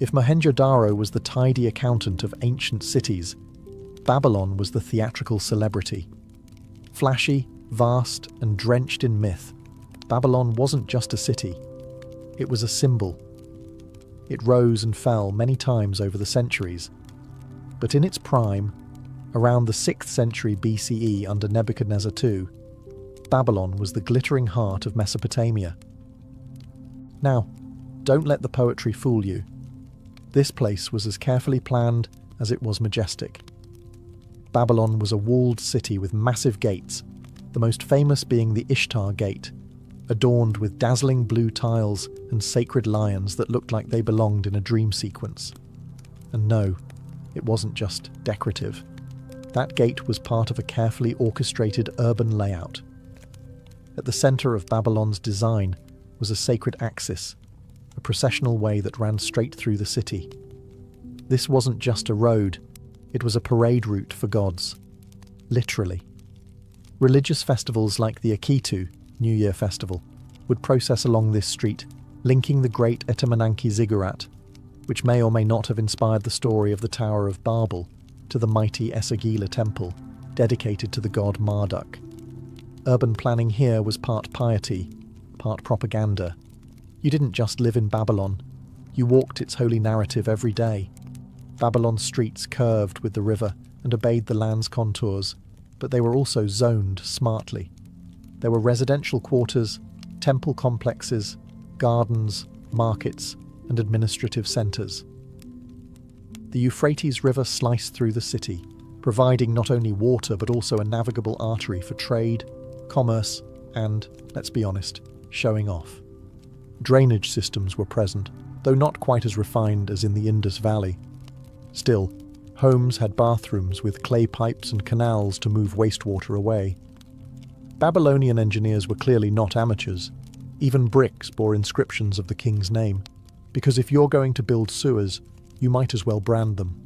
If Mohenjo-Daro was the tidy accountant of ancient cities, Babylon was the theatrical celebrity. Flashy, vast, and drenched in myth, Babylon wasn't just a city. It was a symbol. It rose and fell many times over the centuries. But in its prime, around the 6th century BCE under Nebuchadnezzar II, Babylon was the glittering heart of Mesopotamia. Now, don't let the poetry fool you. This place was as carefully planned as it was majestic. Babylon was a walled city with massive gates, the most famous being the Ishtar Gate, adorned with dazzling blue tiles and sacred lions that looked like they belonged in a dream sequence. And no, it wasn't just decorative. That gate was part of a carefully orchestrated urban layout. At the centre of Babylon's design was a sacred axis, a processional way that ran straight through the city. This wasn't just a road, it was a parade route for gods. Literally. Religious festivals like the Akitu, New Year Festival, would process along this street, linking the great Etemenanke ziggurat, which may or may not have inspired the story of the Tower of Babel, to the mighty Esagila temple, dedicated to the god Marduk. Urban planning here was part piety, part propaganda. You didn't just live in Babylon, you walked its holy narrative every day. Babylon's streets curved with the river and obeyed the land's contours, but they were also zoned smartly. There were residential quarters, temple complexes, gardens, markets, and administrative centres. The Euphrates River sliced through the city, providing not only water but also a navigable artery for trade, commerce, and, let's be honest, showing off. Drainage systems were present, though not quite as refined as in the Indus Valley. Still, homes had bathrooms with clay pipes and canals to move wastewater away. Babylonian engineers were clearly not amateurs. Even bricks bore inscriptions of the king's name, because if you're going to build sewers, you might as well brand them.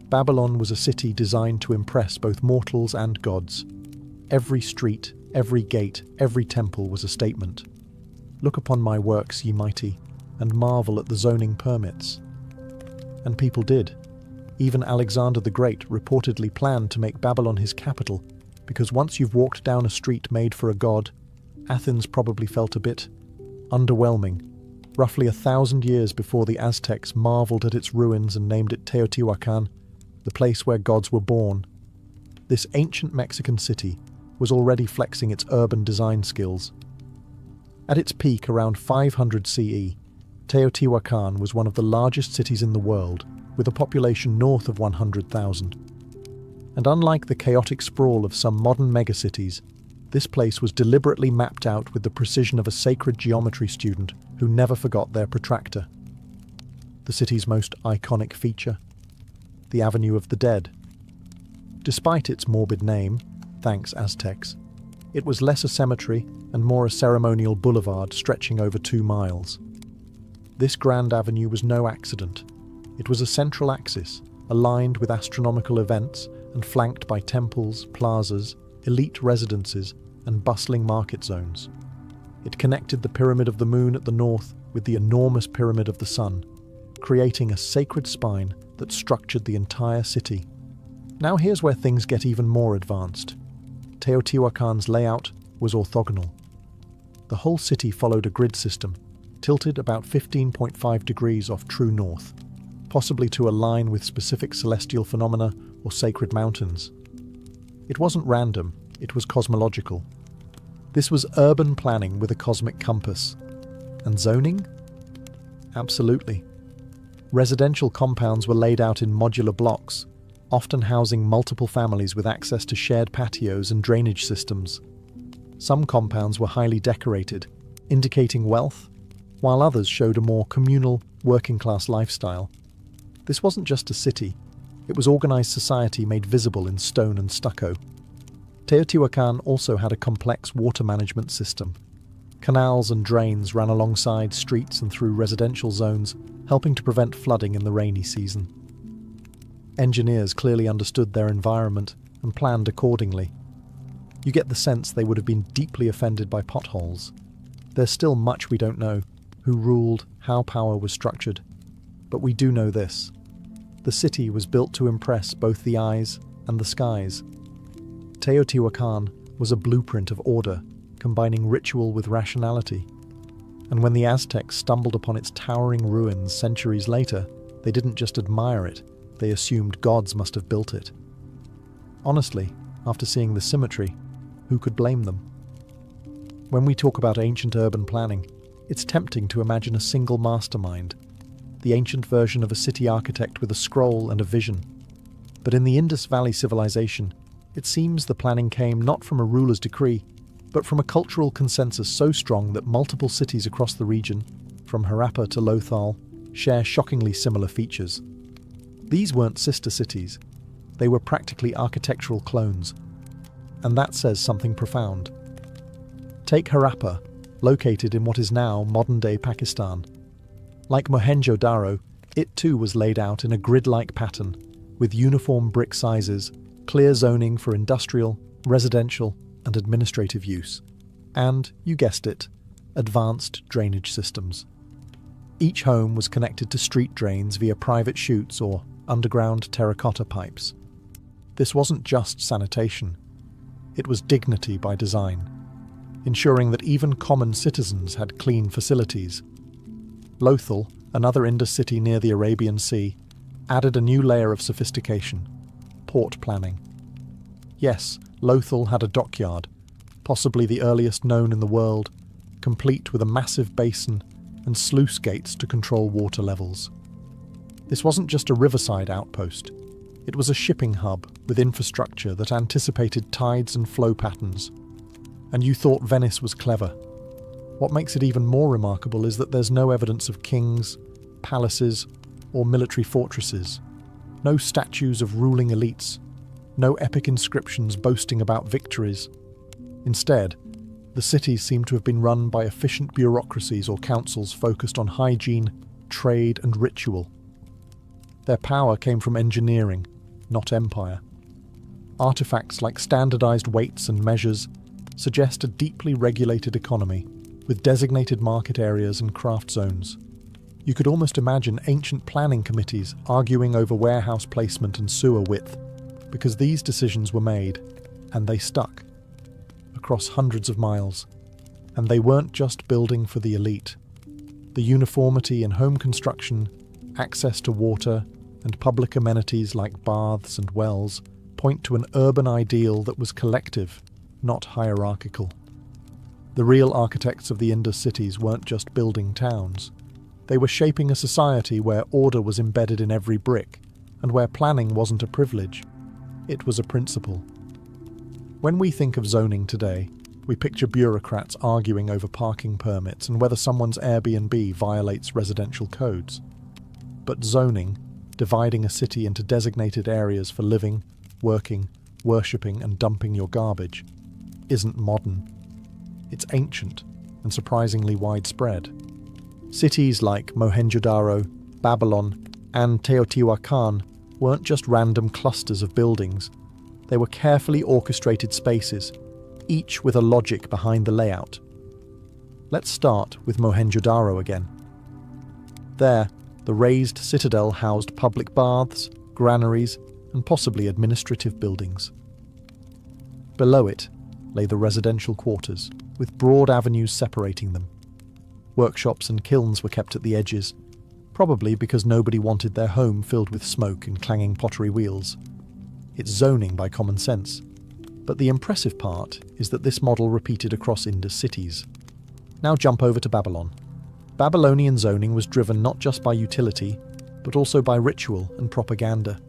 Babylon was a city designed to impress both mortals and gods. Every street, every gate, every temple was a statement. Look upon my works, ye mighty, and marvel at the zoning permits. And people did. Even Alexander the Great reportedly planned to make Babylon his capital, because once you've walked down a street made for a god, Athens probably felt a bit underwhelming. Roughly 1,000 years before the Aztecs marveled at its ruins and named it Teotihuacan, the place where gods were born. This ancient Mexican city was already flexing its urban design skills. At its peak around 500 CE, Teotihuacan was one of the largest cities in the world, with a population north of 100,000. And unlike the chaotic sprawl of some modern megacities, this place was deliberately mapped out with the precision of a sacred geometry student who never forgot their protractor. The city's most iconic feature? The Avenue of the Dead. Despite its morbid name, thanks Aztecs, it was less a cemetery and more a ceremonial boulevard stretching over 2 miles. This grand avenue was no accident. It was a central axis, aligned with astronomical events and flanked by temples, plazas, elite residences, and bustling market zones. It connected the Pyramid of the Moon at the north with the enormous Pyramid of the Sun, creating a sacred spine that structured the entire city. Now here's where things get even more advanced. Teotihuacan's layout was orthogonal. The whole city followed a grid system, tilted about 15.5 degrees off true north, possibly to align with specific celestial phenomena or sacred mountains. It wasn't random, it was cosmological. This was urban planning with a cosmic compass. And zoning? Absolutely. Residential compounds were laid out in modular blocks, often housing multiple families with access to shared patios and drainage systems. Some compounds were highly decorated, indicating wealth, while others showed a more communal, working-class lifestyle. This wasn't just a city, it was organized society made visible in stone and stucco. Teotihuacan also had a complex water management system. Canals and drains ran alongside streets and through residential zones, helping to prevent flooding in the rainy season. Engineers clearly understood their environment and planned accordingly. You get the sense they would have been deeply offended by potholes. There's still much we don't know: who ruled, how power was structured. But we do know this: the city was built to impress both the eyes and the skies. Teotihuacan was a blueprint of order, combining ritual with rationality. And when the Aztecs stumbled upon its towering ruins centuries later, they didn't just admire it, they assumed gods must have built it. Honestly, after seeing the symmetry, who could blame them? When we talk about ancient urban planning, It's tempting to imagine a single mastermind, the ancient version of a city architect with a scroll and a vision. But in the Indus Valley civilization, it seems the planning came not from a ruler's decree, but from a cultural consensus so strong that multiple cities across the region, from Harappa to Lothal, share shockingly similar features. These weren't sister cities, they were practically architectural clones. And that says something profound. Take Harappa, located in what is now modern-day Pakistan. Like Mohenjo-Daro, it too was laid out in a grid-like pattern, with uniform brick sizes, clear zoning for industrial, residential, and administrative use. And, you guessed it, advanced drainage systems. Each home was connected to street drains via private chutes or underground terracotta pipes. This wasn't just sanitation. It was dignity by design, ensuring that even common citizens had clean facilities. Lothal, another Indus city near the Arabian Sea, added a new layer of sophistication: port planning. Yes, Lothal had a dockyard, possibly the earliest known in the world, complete with a massive basin and sluice gates to control water levels. This wasn't just a riverside outpost. It was a shipping hub with infrastructure that anticipated tides and flow patterns. And you thought Venice was clever. What makes it even more remarkable is that there's no evidence of kings, palaces, or military fortresses. No statues of ruling elites. No epic inscriptions boasting about victories. Instead, the cities seem to have been run by efficient bureaucracies or councils focused on hygiene, trade, and ritual. Their power came from engineering, not empire. Artifacts like standardized weights and measures suggest a deeply regulated economy, with designated market areas and craft zones. You could almost imagine ancient planning committees arguing over warehouse placement and sewer width, because these decisions were made, and they stuck, across hundreds of miles. And they weren't just building for the elite. The uniformity in home construction, access to water, and public amenities like baths and wells point to an urban ideal that was collective, not hierarchical. The real architects of the Indus cities weren't just building towns. They were shaping a society where order was embedded in every brick, and where planning wasn't a privilege. It was a principle. When we think of zoning today, we picture bureaucrats arguing over parking permits and whether someone's Airbnb violates residential codes. But zoning, dividing a city into designated areas for living, working, worshipping, and dumping your garbage, isn't modern. It's ancient and surprisingly widespread. Cities like Mohenjo-Daro, Babylon, and Teotihuacan weren't just random clusters of buildings. They were carefully orchestrated spaces, each with a logic behind the layout. Let's start with Mohenjo-Daro again. There, the raised citadel housed public baths, granaries, and possibly administrative buildings. Below it lay the residential quarters, with broad avenues separating them. Workshops and kilns were kept at the edges, probably because nobody wanted their home filled with smoke and clanging pottery wheels. It's zoning by common sense. But the impressive part is that this model repeated across Indus cities. Now jump over to Babylon. Babylonian zoning was driven not just by utility, but also by ritual and propaganda.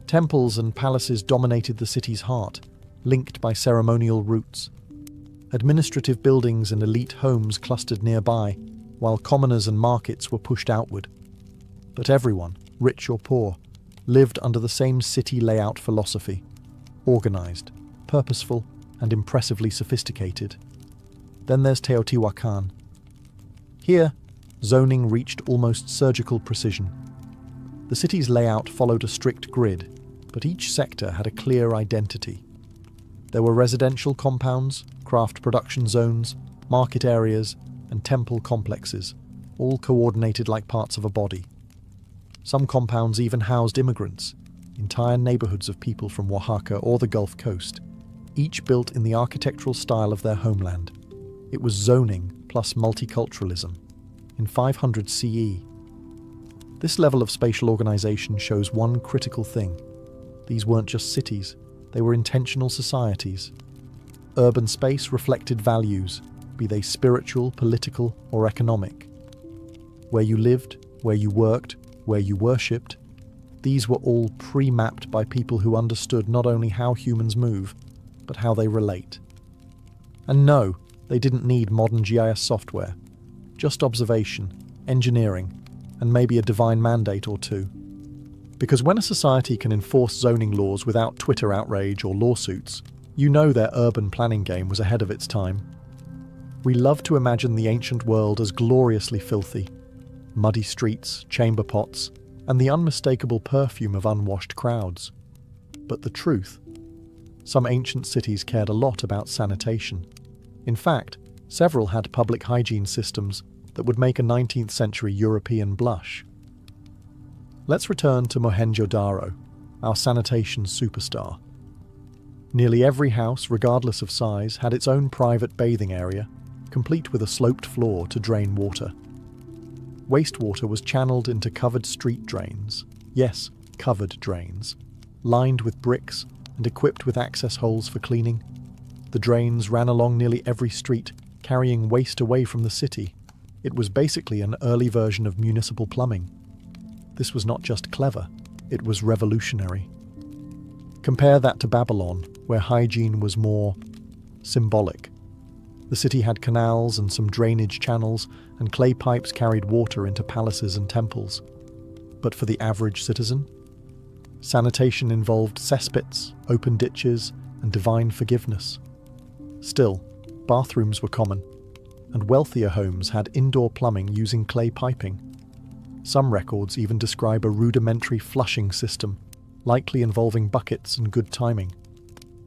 Temples and palaces dominated the city's heart, linked by ceremonial roots. Administrative buildings and elite homes clustered nearby, while commoners and markets were pushed outward. But everyone, rich or poor, lived under the same city layout philosophy: organized, purposeful, and impressively sophisticated. Then there's Teotihuacan. Here, zoning reached almost surgical precision. The city's layout followed a strict grid, but each sector had a clear identity. There were residential compounds, craft production zones, market areas, and temple complexes, all coordinated like parts of a body. Some compounds even housed immigrants, entire neighborhoods of people from Oaxaca or the Gulf Coast, each built in the architectural style of their homeland. It was zoning plus multiculturalism, in 500 CE. This level of spatial organization shows one critical thing. These weren't just cities, they were intentional societies. Urban space reflected values, be they spiritual, political, or economic. Where you lived, where you worked, where you worshipped, these were all pre-mapped by people who understood not only how humans move, but how they relate. And no, they didn't need modern GIS software, just observation, engineering, and maybe a divine mandate or two. Because when a society can enforce zoning laws without Twitter outrage or lawsuits, you know their urban planning game was ahead of its time. We love to imagine the ancient world as gloriously filthy. Muddy streets, chamber pots, and the unmistakable perfume of unwashed crowds. But the truth? Some ancient cities cared a lot about sanitation. In fact, several had public hygiene systems that would make a 19th century European blush. Let's return to Mohenjo-Daro, our sanitation superstar. Nearly every house, regardless of size, had its own private bathing area, complete with a sloped floor to drain water. Wastewater was channeled into covered street drains. Yes, covered drains. Lined with bricks and equipped with access holes for cleaning. The drains ran along nearly every street, carrying waste away from the city. It was basically an early version of municipal plumbing. This was not just clever, it was revolutionary. Compare that to Babylon, where hygiene was more symbolic. The city had canals and some drainage channels, and clay pipes carried water into palaces and temples. But for the average citizen, sanitation involved cesspits, open ditches, and divine forgiveness. Still, bathrooms were common, and wealthier homes had indoor plumbing using clay piping. Some records even describe a rudimentary flushing system, likely involving buckets and good timing.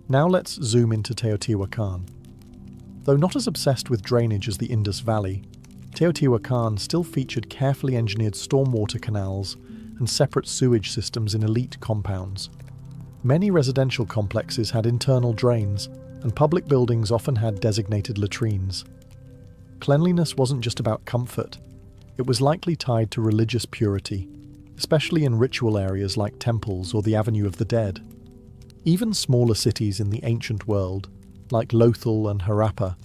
Now let's zoom into Teotihuacan. Though not as obsessed with drainage as the Indus Valley, Teotihuacan still featured carefully engineered stormwater canals and separate sewage systems in elite compounds. Many residential complexes had internal drains, and public buildings often had designated latrines. Cleanliness wasn't just about comfort, it was likely tied to religious purity, especially in ritual areas like temples or the Avenue of the Dead. Even smaller cities in the ancient world, like Lothal and Harappa,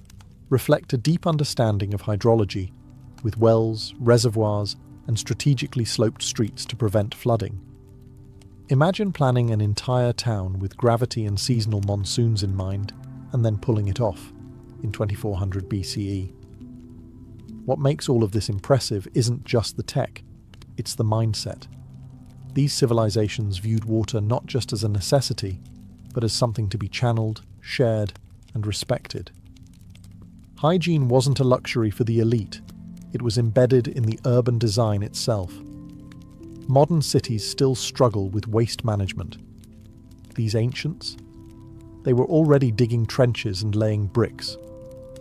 reflect a deep understanding of hydrology, with wells, reservoirs, and strategically sloped streets to prevent flooding. Imagine planning an entire town with gravity and seasonal monsoons in mind, and then pulling it off in 2400 BCE. What makes all of this impressive isn't just the tech, it's the mindset. These civilizations viewed water not just as a necessity, but as something to be channeled, shared, and respected. Hygiene wasn't a luxury for the elite, it was embedded in the urban design itself. Modern cities still struggle with waste management. These ancients? They were already digging trenches and laying bricks,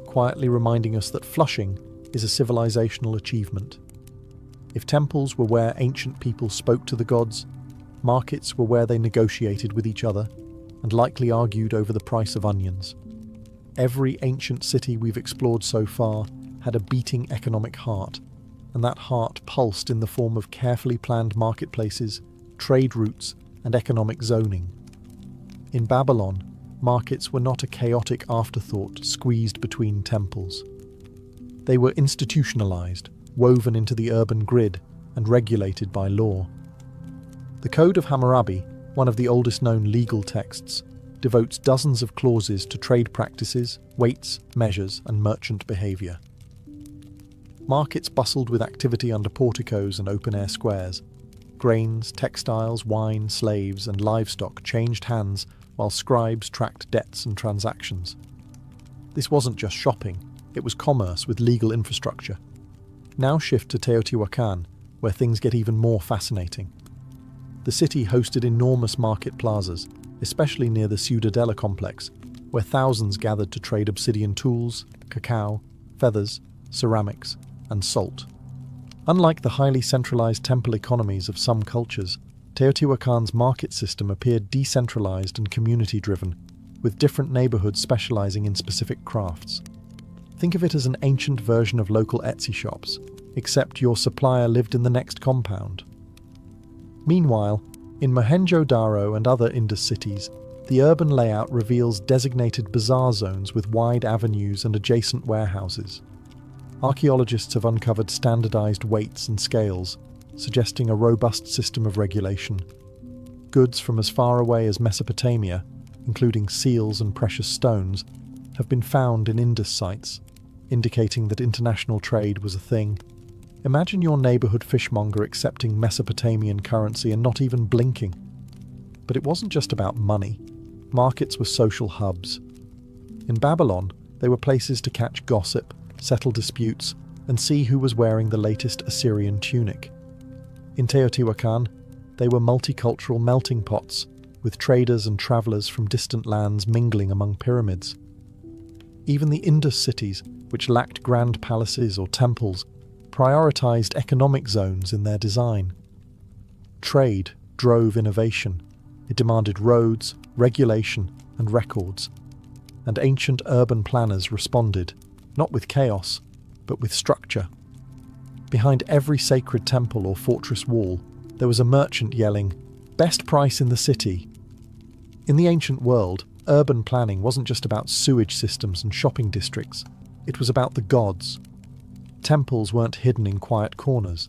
quietly reminding us that flushing is a civilizational achievement. If temples were where ancient people spoke to the gods, markets were where they negotiated with each other and likely argued over the price of onions. Every ancient city we've explored so far had a beating economic heart, and that heart pulsed in the form of carefully planned marketplaces, trade routes, and economic zoning. In Babylon, markets were not a chaotic afterthought squeezed between temples. They were institutionalized, woven into the urban grid, and regulated by law. The Code of Hammurabi, one of the oldest known legal texts, devotes dozens of clauses to trade practices, weights, measures, and merchant behavior. Markets bustled with activity under porticos and open-air squares. Grains, textiles, wine, slaves, and livestock changed hands while scribes tracked debts and transactions. This wasn't just shopping, it was commerce with legal infrastructure. Now shift to Teotihuacan, where things get even more fascinating. The city hosted enormous market plazas, especially near the Ciudadela complex, where thousands gathered to trade obsidian tools, cacao, feathers, ceramics, and salt. Unlike the highly centralized temple economies of some cultures, Teotihuacan's market system appeared decentralized and community-driven, with different neighborhoods specializing in specific crafts. Think of it as an ancient version of local Etsy shops, except your supplier lived in the next compound. Meanwhile, in Mohenjo-Daro and other Indus cities, The urban layout reveals designated bazaar zones with wide avenues and adjacent warehouses. Archaeologists have uncovered standardized weights and scales, suggesting a robust system of regulation. Goods from as far away as Mesopotamia, including seals and precious stones, have been found in Indus sites, indicating that international trade was a thing. Imagine your neighborhood fishmonger accepting Mesopotamian currency and not even blinking. But it wasn't just about money. Markets were social hubs. In Babylon, they were places to catch gossip, settle disputes, and see who was wearing the latest Assyrian tunic. In Teotihuacan, they were multicultural melting pots, with traders and travelers from distant lands mingling among pyramids. Even the Indus cities, which lacked grand palaces or temples, prioritized economic zones in their design. Trade drove innovation. It demanded roads, regulation, and records. And ancient urban planners responded, not with chaos, but with structure. Behind every sacred temple or fortress wall, there was a merchant yelling, "Best price in the city." In the ancient world, urban planning wasn't just about sewage systems and shopping districts. It was about the gods. Temples weren't hidden in quiet corners.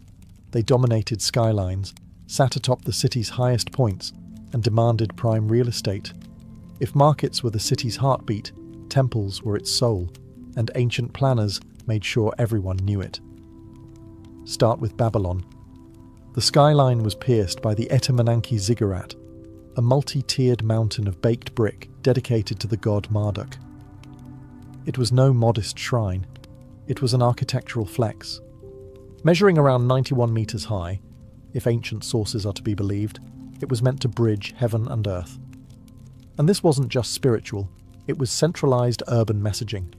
They dominated skylines, sat atop the city's highest points, and demanded prime real estate. If markets were the city's heartbeat, temples were its soul, and ancient planners made sure everyone knew it. Start with Babylon. The skyline was pierced by the Etemenanke ziggurat, a multi-tiered mountain of baked brick dedicated to the god Marduk. It was no modest shrine. It was an architectural flex. Measuring around 91 meters high, if ancient sources are to be believed, it was meant to bridge heaven and earth. And this wasn't just spiritual, it was centralized urban messaging.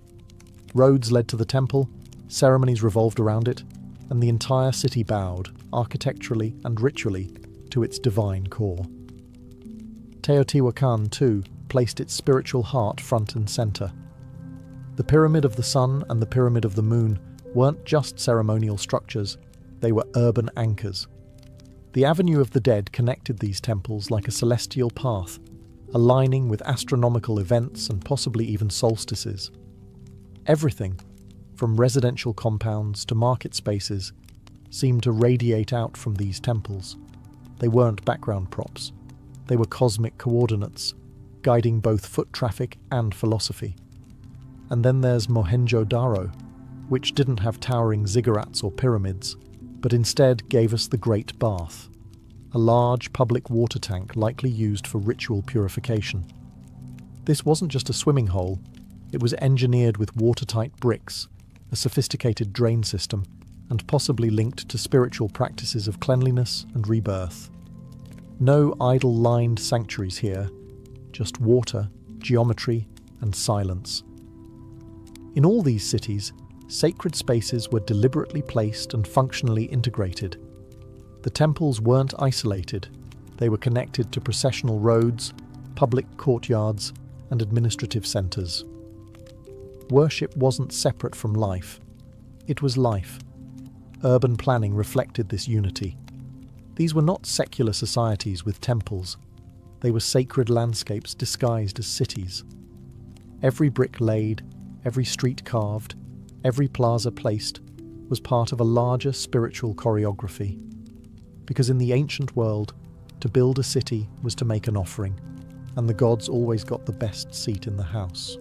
Roads led to the temple, ceremonies revolved around it, and the entire city bowed, architecturally and ritually, to its divine core. Teotihuacan, too, placed its spiritual heart front and center. The Pyramid of the Sun and the Pyramid of the Moon weren't just ceremonial structures, they were urban anchors. The Avenue of the Dead connected these temples like a celestial path, aligning with astronomical events and possibly even solstices. Everything, from residential compounds to market spaces, seemed to radiate out from these temples. They weren't background props. They were cosmic coordinates, guiding both foot traffic and philosophy. And then there's Mohenjo-Daro, which didn't have towering ziggurats or pyramids, but instead gave us the Great Bath, a large public water tank likely used for ritual purification. This wasn't just a swimming hole, it was engineered with watertight bricks, a sophisticated drain system, and possibly linked to spiritual practices of cleanliness and rebirth. No idol-lined sanctuaries here, just water, geometry, and silence. In all these cities, sacred spaces were deliberately placed and functionally integrated. The temples weren't isolated, they were connected to processional roads, public courtyards, and administrative centres. Worship wasn't separate from life, it was life. Urban planning reflected this unity. These were not secular societies with temples, they were sacred landscapes disguised as cities. Every brick laid, every street carved, every plaza placed was part of a larger spiritual choreography. Because in the ancient world, to build a city was to make an offering, and the gods always got the best seat in the house.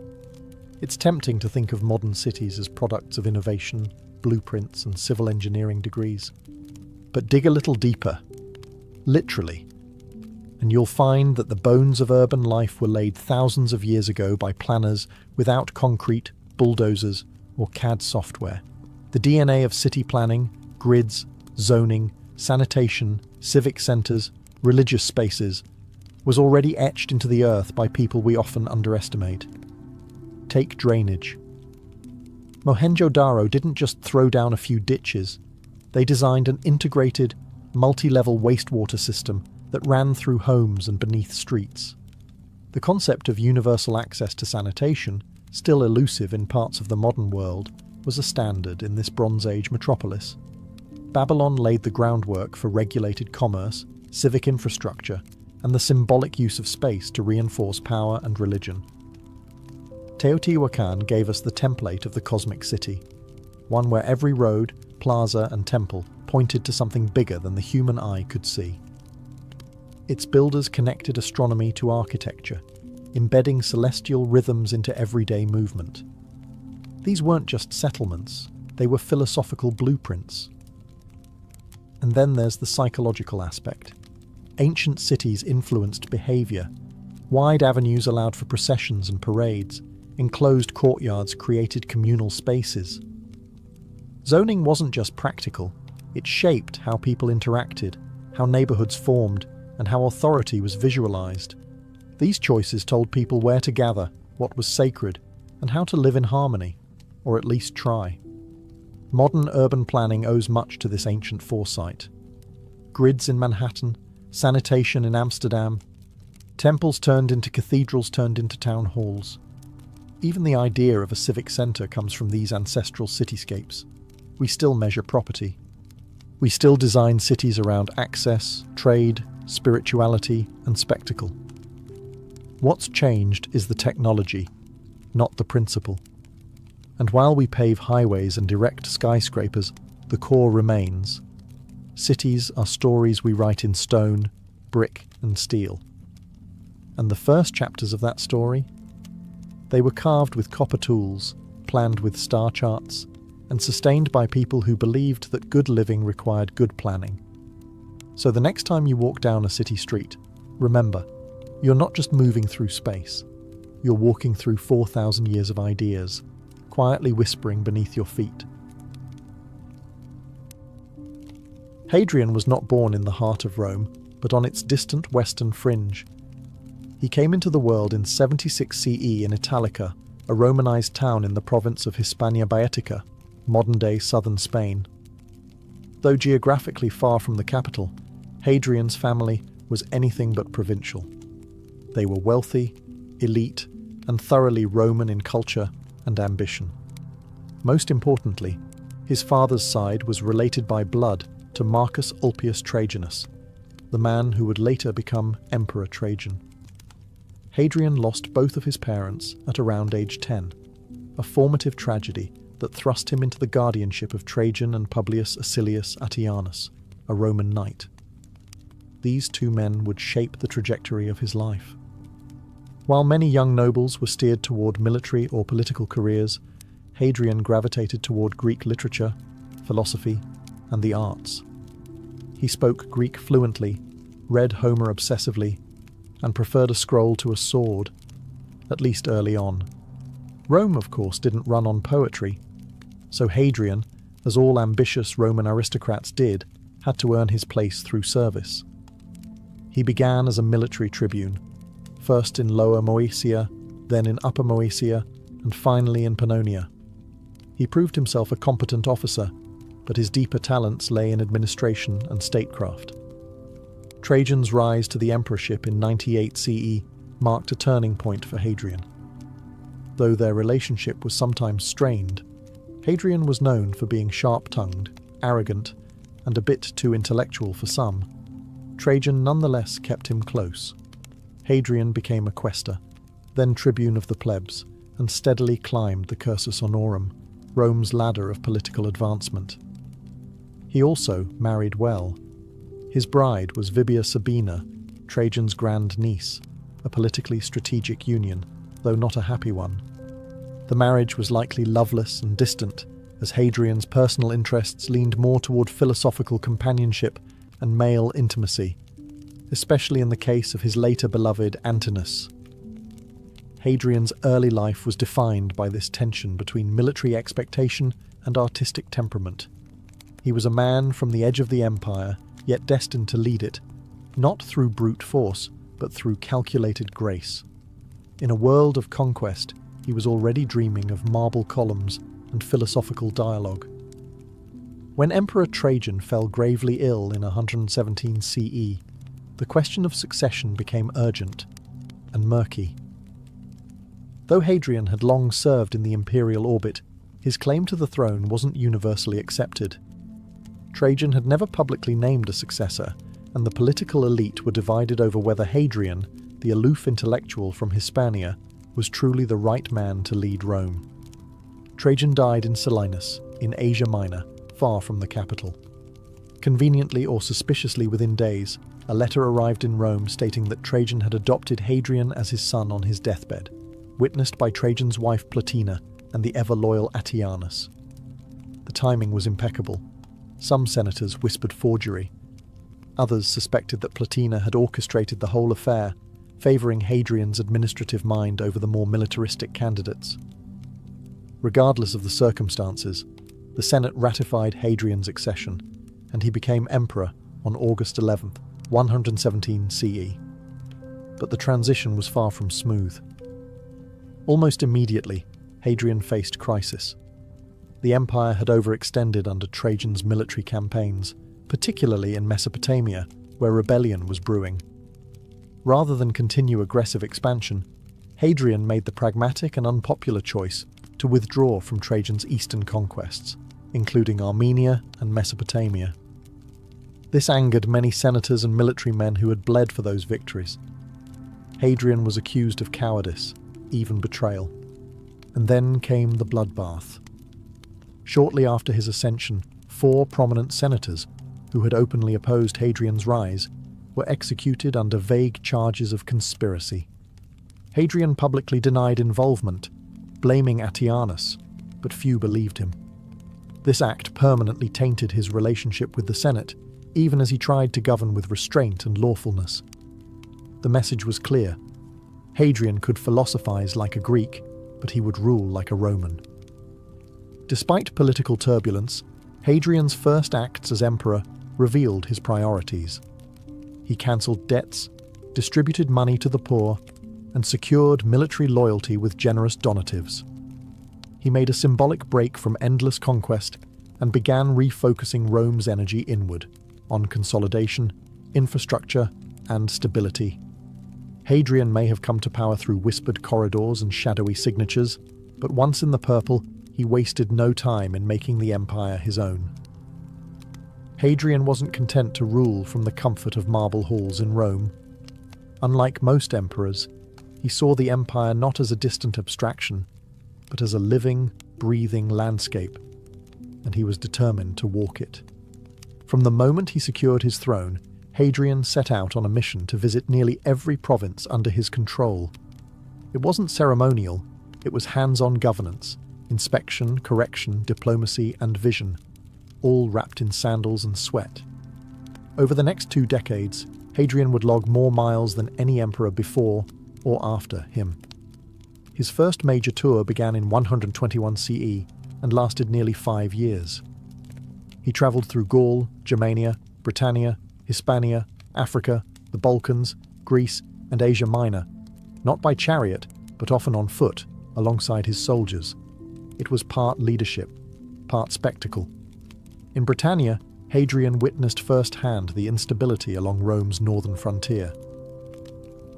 It's tempting to think of modern cities as products of innovation, blueprints, and civil engineering degrees. But dig a little deeper, literally, and you'll find that the bones of urban life were laid thousands of years ago by planners without concrete, bulldozers, or CAD software. The DNA of city planning, grids, zoning, sanitation, civic centres, religious spaces, was already etched into the earth by people we often underestimate. Take drainage. Mohenjo-Daro didn't just throw down a few ditches. They designed an integrated, multi-level wastewater system that ran through homes and beneath streets. The concept of universal access to sanitation, still elusive in parts of the modern world, was a standard in this Bronze Age metropolis. Babylon laid the groundwork for regulated commerce, civic infrastructure, and the symbolic use of space to reinforce power and religion. Teotihuacan gave us the template of the cosmic city, one where every road, plaza, and temple pointed to something bigger than the human eye could see. Its builders connected astronomy to architecture, embedding celestial rhythms into everyday movement. These weren't just settlements, they were philosophical blueprints. And then there's the psychological aspect. Ancient cities influenced behaviour. Wide avenues allowed for processions and parades. Enclosed courtyards created communal spaces. Zoning wasn't just practical, it shaped how people interacted, how neighbourhoods formed, and how authority was visualised. These choices told people where to gather, what was sacred, and how to live in harmony, or at least try. Modern urban planning owes much to this ancient foresight. Grids in Manhattan, sanitation in Amsterdam, temples turned into cathedrals turned into town halls. Even the idea of a civic centre comes from these ancestral cityscapes. We still measure property. We still design cities around access, trade, spirituality, and spectacle. What's changed is the technology, not the principle. And while we pave highways and erect skyscrapers, the core remains. Cities are stories we write in stone, brick, and steel. And the first chapters of that story? They were carved with copper tools, planned with star charts, and sustained by people who believed that good living required good planning. So the next time you walk down a city street, remember, you're not just moving through space. You're walking through 4,000 years of ideas, quietly whispering beneath your feet. Hadrian was not born in the heart of Rome, but on its distant western fringe. He came into the world in 76 CE in Italica, a Romanized town in the province of Hispania Baetica, modern-day southern Spain. Though geographically far from the capital, Hadrian's family was anything but provincial. They were wealthy, elite, and thoroughly Roman in culture and ambition. Most importantly, his father's side was related by blood to Marcus Ulpius Trajanus, the man who would later become Emperor Trajan. Hadrian lost both of his parents at around age 10, a formative tragedy that thrust him into the guardianship of Trajan and Publius Acilius Attianus, a Roman knight. These two men would shape the trajectory of his life. While many young nobles were steered toward military or political careers, Hadrian gravitated toward Greek literature, philosophy, and the arts. He spoke Greek fluently, read Homer obsessively, and preferred a scroll to a sword, at least early on. Rome, of course, didn't run on poetry, so Hadrian, as all ambitious Roman aristocrats did, had to earn his place through service. He began as a military tribune, first in Lower Moesia, then in Upper Moesia, and finally in Pannonia. He proved himself a competent officer, but his deeper talents lay in administration and statecraft. Trajan's rise to the emperorship in 98 CE marked a turning point for Hadrian. Though their relationship was sometimes strained, Hadrian was known for being sharp-tongued, arrogant, and a bit too intellectual for some. Trajan nonetheless kept him close. Hadrian became a quaestor, then tribune of the plebs, and steadily climbed the cursus honorum, Rome's ladder of political advancement. He also married well. His bride was Vibia Sabina, Trajan's grand niece, a politically strategic union, though not a happy one. The marriage was likely loveless and distant, as Hadrian's personal interests leaned more toward philosophical companionship and male intimacy, especially in the case of his later beloved Antinous. Hadrian's early life was defined by this tension between military expectation and artistic temperament. He was a man from the edge of the empire, yet destined to lead it, not through brute force, but through calculated grace. In a world of conquest, he was already dreaming of marble columns and philosophical dialogue. When Emperor Trajan fell gravely ill in 117 CE, the question of succession became urgent and murky. Though Hadrian had long served in the imperial orbit, his claim to the throne wasn't universally accepted. Trajan had never publicly named a successor, and the political elite were divided over whether Hadrian, the aloof intellectual from Hispania, was truly the right man to lead Rome. Trajan died in Selinus, in Asia Minor, far from the capital. Conveniently or suspiciously within days, a letter arrived in Rome stating that Trajan had adopted Hadrian as his son on his deathbed, witnessed by Trajan's wife Plotina and the ever-loyal Attianus. The timing was impeccable. Some senators whispered forgery. Others suspected that Plotina had orchestrated the whole affair, favouring Hadrian's administrative mind over the more militaristic candidates. Regardless of the circumstances, the Senate ratified Hadrian's accession, and he became emperor on August 11th, 117 CE. But the transition was far from smooth. Almost immediately, Hadrian faced crisis. The empire had overextended under Trajan's military campaigns, particularly in Mesopotamia, where rebellion was brewing. Rather than continue aggressive expansion, Hadrian made the pragmatic and unpopular choice to withdraw from Trajan's eastern conquests, including Armenia and Mesopotamia. This angered many senators and military men who had bled for those victories. Hadrian was accused of cowardice, even betrayal. And then came the bloodbath. Shortly after his ascension, 4 prominent senators, who had openly opposed Hadrian's rise, were executed under vague charges of conspiracy. Hadrian publicly denied involvement, blaming Attianus, but few believed him. This act permanently tainted his relationship with the Senate, even as he tried to govern with restraint and lawfulness. The message was clear. Hadrian could philosophize like a Greek, but he would rule like a Roman. Despite political turbulence, Hadrian's first acts as emperor revealed his priorities. He cancelled debts, distributed money to the poor, and secured military loyalty with generous donatives. He made a symbolic break from endless conquest and began refocusing Rome's energy inward, on consolidation, infrastructure, and stability. Hadrian may have come to power through whispered corridors and shadowy signatures, but once in the purple, he wasted no time in making the empire his own. Hadrian wasn't content to rule from the comfort of marble halls in Rome. Unlike most emperors, he saw the empire not as a distant abstraction, but as a living, breathing landscape, and he was determined to walk it. From the moment he secured his throne, Hadrian set out on a mission to visit nearly every province under his control. It wasn't ceremonial, it was hands-on governance, inspection, correction, diplomacy, and vision, all wrapped in sandals and sweat. Over the next 2 decades, Hadrian would log more miles than any emperor before or after him. His first major tour began in 121 CE and lasted nearly 5 years. He travelled through Gaul, Germania, Britannia, Hispania, Africa, the Balkans, Greece, and Asia Minor, not by chariot, but often on foot, alongside his soldiers. It was part leadership, part spectacle. In Britannia, Hadrian witnessed firsthand the instability along Rome's northern frontier.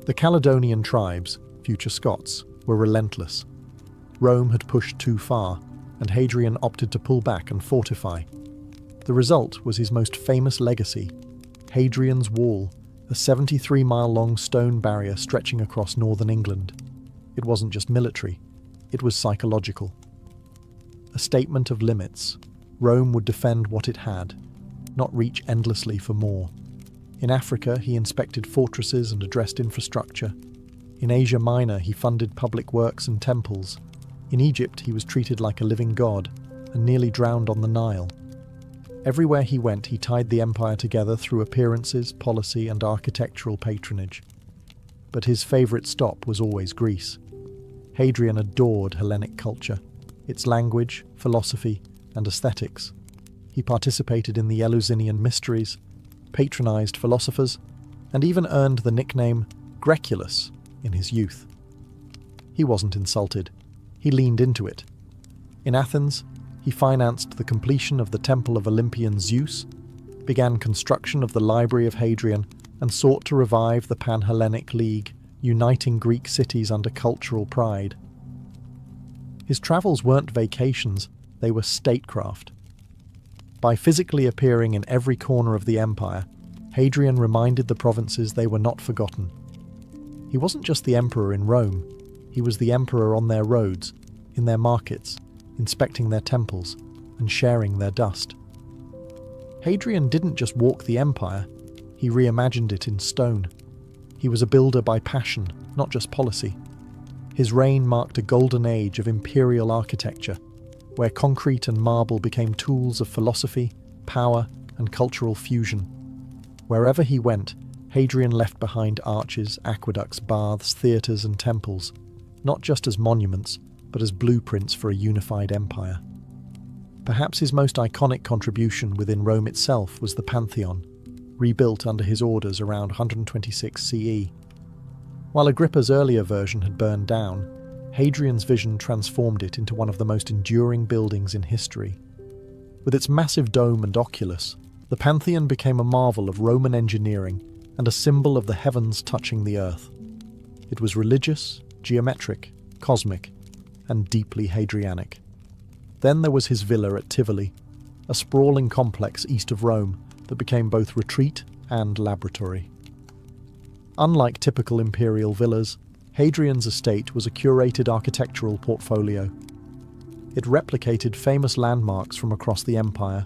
The Caledonian tribes, future Scots, were relentless. Rome had pushed too far, and Hadrian opted to pull back and fortify. The result was his most famous legacy, Hadrian's Wall, a 73-mile-long stone barrier stretching across northern England. It wasn't just military, it was psychological. A statement of limits. Rome would defend what it had, not reach endlessly for more. In Africa, he inspected fortresses and addressed infrastructure. In Asia Minor, he funded public works and temples. In Egypt, he was treated like a living god and nearly drowned on the Nile. Everywhere he went, he tied the empire together through appearances, policy, and architectural patronage. But his favourite stop was always Greece. Hadrian adored Hellenic culture, its language, philosophy, and aesthetics. He participated in the Eleusinian mysteries, patronised philosophers, and even earned the nickname Greculus in his youth. He wasn't insulted. He leaned into it. In Athens, he financed the completion of the Temple of Olympian Zeus, began construction of the Library of Hadrian, and sought to revive the Pan-Hellenic League, uniting Greek cities under cultural pride. His travels weren't vacations, they were statecraft. By physically appearing in every corner of the empire, Hadrian reminded the provinces they were not forgotten. He wasn't just the emperor in Rome, he was the emperor on their roads, in their markets, inspecting their temples, and sharing their dust. Hadrian didn't just walk the empire, he reimagined it in stone. He was a builder by passion, not just policy. His reign marked a golden age of imperial architecture, where concrete and marble became tools of philosophy, power, and cultural fusion. Wherever he went, Hadrian left behind arches, aqueducts, baths, theatres, and temples, not just as monuments, but as blueprints for a unified empire. Perhaps his most iconic contribution within Rome itself was the Pantheon, rebuilt under his orders around 126 CE. While Agrippa's earlier version had burned down, Hadrian's vision transformed it into one of the most enduring buildings in history. With its massive dome and oculus, the Pantheon became a marvel of Roman engineering and a symbol of the heavens touching the earth. It was religious, geometric, cosmic, and deeply Hadrianic. Then there was his villa at Tivoli, a sprawling complex east of Rome that became both retreat and laboratory. Unlike typical imperial villas, Hadrian's estate was a curated architectural portfolio. It replicated famous landmarks from across the empire,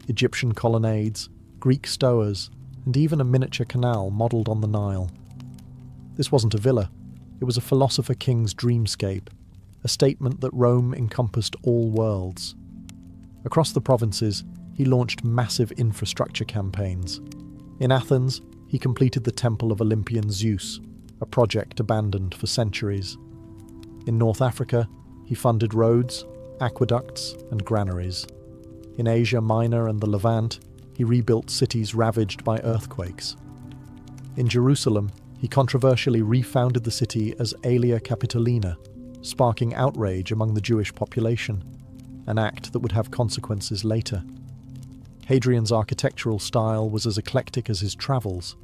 Egyptian colonnades, Greek stoas, and even a miniature canal modelled on the Nile. This wasn't a villa, it was a philosopher king's dreamscape, a statement that Rome encompassed all worlds. Across the provinces, he launched massive infrastructure campaigns. In Athens, he completed the Temple of Olympian Zeus, a project abandoned for centuries. In North Africa, he funded roads, aqueducts, and granaries. In Asia Minor and the Levant, he rebuilt cities ravaged by earthquakes. In Jerusalem, he controversially refounded the city as Aelia Capitolina, sparking outrage among the Jewish population, an act that would have consequences later. Hadrian's architectural style was as eclectic as his travels.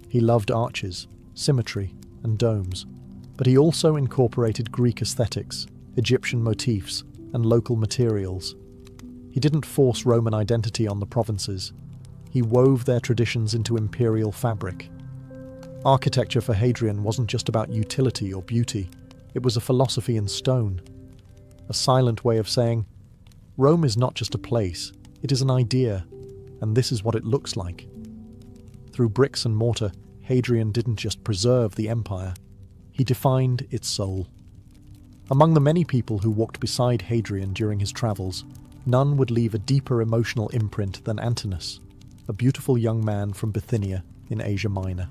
He loved arches, symmetry, and domes, but he also incorporated Greek aesthetics, Egyptian motifs, and local materials. He didn't force Roman identity on the provinces. He wove their traditions into imperial fabric. Architecture for Hadrian wasn't just about utility or beauty, it was a philosophy in stone. A silent way of saying, Rome is not just a place, it is an idea, and this is what it looks like. Through bricks and mortar, Hadrian didn't just preserve the empire, he defined its soul. Among the many people who walked beside Hadrian during his travels, none would leave a deeper emotional imprint than Antinous, a beautiful young man from Bithynia in Asia Minor.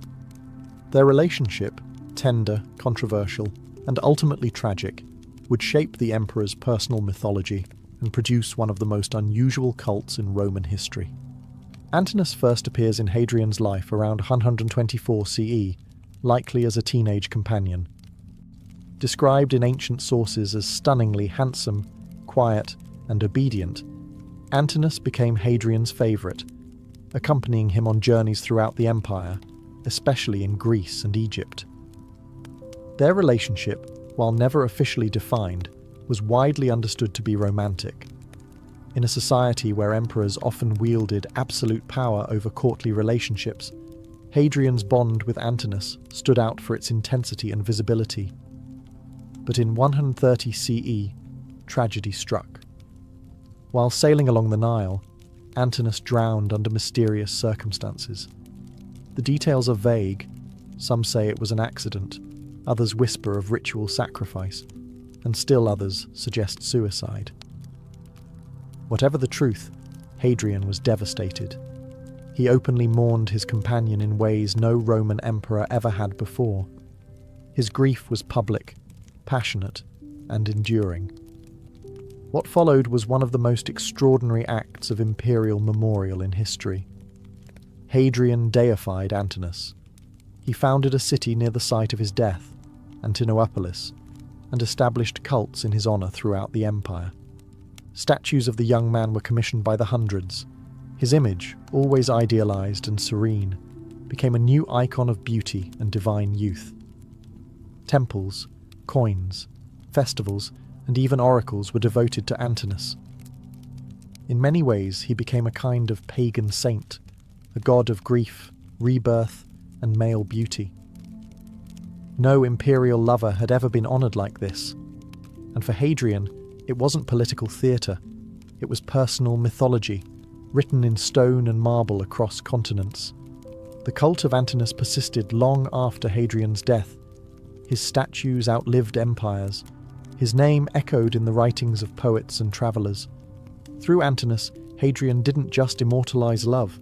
Their relationship, tender, controversial, and ultimately tragic, would shape the emperor's personal mythology and produce one of the most unusual cults in Roman history. Antinous first appears in Hadrian's life around 124 CE, likely as a teenage companion. Described in ancient sources as stunningly handsome, quiet, and obedient, Antinous became Hadrian's favourite, accompanying him on journeys throughout the empire, especially in Greece and Egypt. Their relationship, while never officially defined, was widely understood to be romantic. In a society where emperors often wielded absolute power over courtly relationships, Hadrian's bond with Antinous stood out for its intensity and visibility. But in 130 CE, tragedy struck. While sailing along the Nile, Antinous drowned under mysterious circumstances. The details are vague. Some say it was an accident, others whisper of ritual sacrifice, and still others suggest suicide. Whatever the truth, Hadrian was devastated. He openly mourned his companion in ways no Roman emperor ever had before. His grief was public, passionate, and enduring. What followed was one of the most extraordinary acts of imperial memorial in history. Hadrian deified Antinous. He founded a city near the site of his death, Antinopolis, and established cults in his honour throughout the empire. Statues of the young man were commissioned by the hundreds. His image, always idealised and serene, became a new icon of beauty and divine youth. Temples, coins, festivals, and even oracles were devoted to Antinous. In many ways, he became a kind of pagan saint, a god of grief, rebirth, and male beauty. No imperial lover had ever been honoured like this, and for Hadrian, it wasn't political theatre, it was personal mythology, written in stone and marble across continents. The cult of Antinous persisted long after Hadrian's death. His statues outlived empires. His name echoed in the writings of poets and travellers. Through Antinous, Hadrian didn't just immortalise love,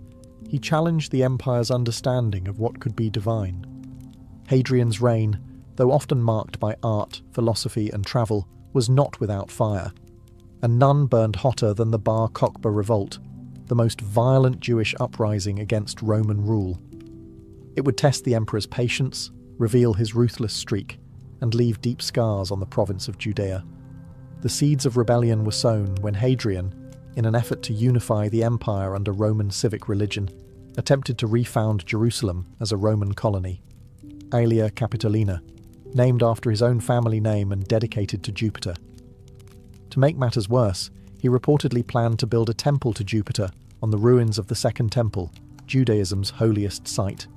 he challenged the empire's understanding of what could be divine. Hadrian's reign, though often marked by art, philosophy and travel, was not without fire, and none burned hotter than the Bar Kokhba revolt, the most violent Jewish uprising against Roman rule. It would test the emperor's patience, reveal his ruthless streak, and leave deep scars on the province of Judea. The seeds of rebellion were sown when Hadrian, in an effort to unify the empire under Roman civic religion, attempted to refound Jerusalem as a Roman colony. Aelia Capitolina, named after his own family name and dedicated to Jupiter. To make matters worse, he reportedly planned to build a temple to Jupiter on the ruins of the Second Temple, Judaism's holiest site.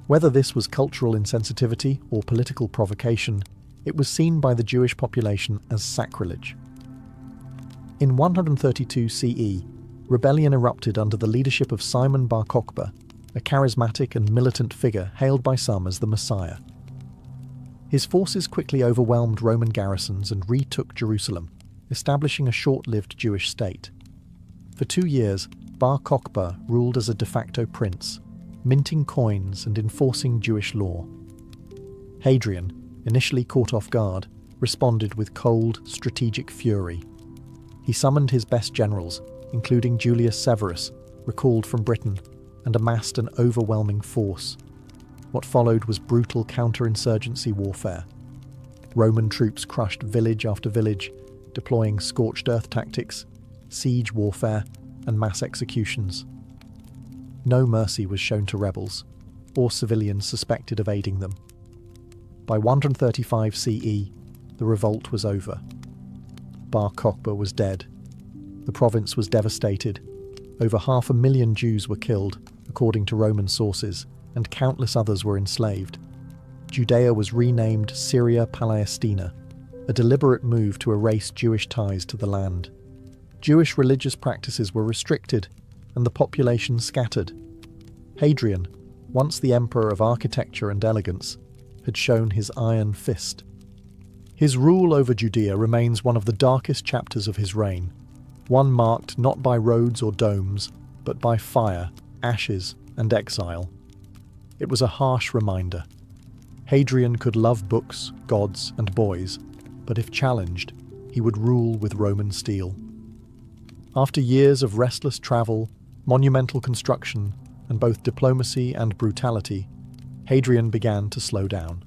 Whether this was cultural insensitivity or political provocation, it was seen by the Jewish population as sacrilege. In 132 CE, rebellion erupted under the leadership of Simon Bar Kokhba, a charismatic and militant figure hailed by some as the Messiah. His forces quickly overwhelmed Roman garrisons and retook Jerusalem, establishing a short-lived Jewish state. For 2 years, Bar Kokhba ruled as a de facto prince, minting coins and enforcing Jewish law. Hadrian, initially caught off guard, responded with cold, strategic fury. He summoned his best generals, including Julius Severus, recalled from Britain, and amassed an overwhelming force. What followed was brutal counterinsurgency warfare. Roman troops crushed village after village, deploying scorched earth tactics, siege warfare, and mass executions. No mercy was shown to rebels, or civilians suspected of aiding them. By 135 CE, the revolt was over. Bar Kokhba was dead. The province was devastated. Over 500,000 Jews were killed, according to Roman sources, and countless others were enslaved. Judea was renamed Syria Palestina, a deliberate move to erase Jewish ties to the land. Jewish religious practices were restricted, and the population scattered. Hadrian, once the emperor of architecture and elegance, had shown his iron fist. His rule over Judea remains one of the darkest chapters of his reign, one marked not by roads or domes, but by fire, ashes, and exile. It was a harsh reminder. Hadrian could love books, gods, and boys, but if challenged, he would rule with Roman steel. After years of restless travel, monumental construction, and both diplomacy and brutality, Hadrian began to slow down.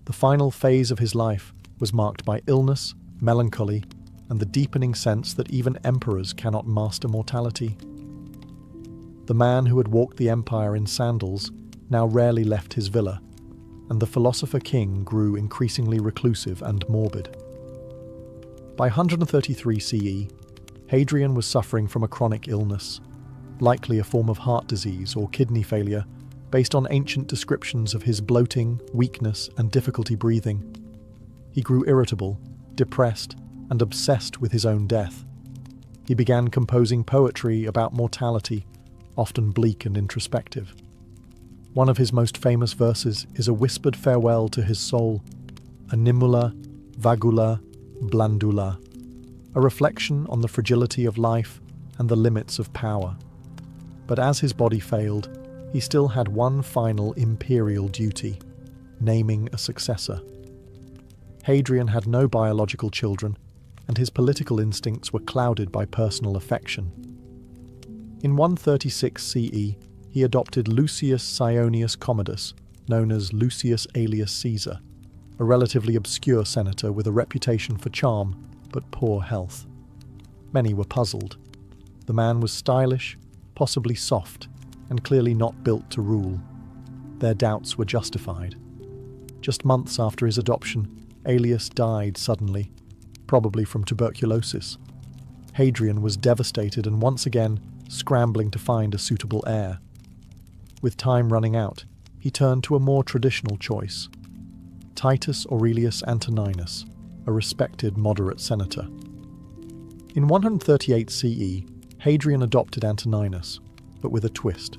The final phase of his life was marked by illness, melancholy, and the deepening sense that even emperors cannot master mortality. The man who had walked the empire in sandals now rarely left his villa, and the philosopher king grew increasingly reclusive and morbid. By 133 CE, Hadrian was suffering from a chronic illness, likely a form of heart disease or kidney failure, based on ancient descriptions of his bloating, weakness, and difficulty breathing. He grew irritable, depressed, and obsessed with his own death. He began composing poetry about mortality, often bleak and introspective. One of his most famous verses is a whispered farewell to his soul, animula, vagula, blandula, a reflection on the fragility of life and the limits of power. But as his body failed, he still had one final imperial duty, naming a successor. Hadrian had no biological children, and his political instincts were clouded by personal affection. In 136 CE, he adopted Lucius Sionius Commodus, known as Lucius Aelius Caesar, a relatively obscure senator with a reputation for charm but poor health. Many were puzzled. The man was stylish, possibly soft, and clearly not built to rule. Their doubts were justified. Just months after his adoption, Aelius died suddenly, probably from tuberculosis. Hadrian was devastated and once again scrambling to find a suitable heir. With time running out, he turned to a more traditional choice: Titus Aurelius Antoninus, a respected moderate senator. In 138 CE, Hadrian adopted Antoninus, but with a twist.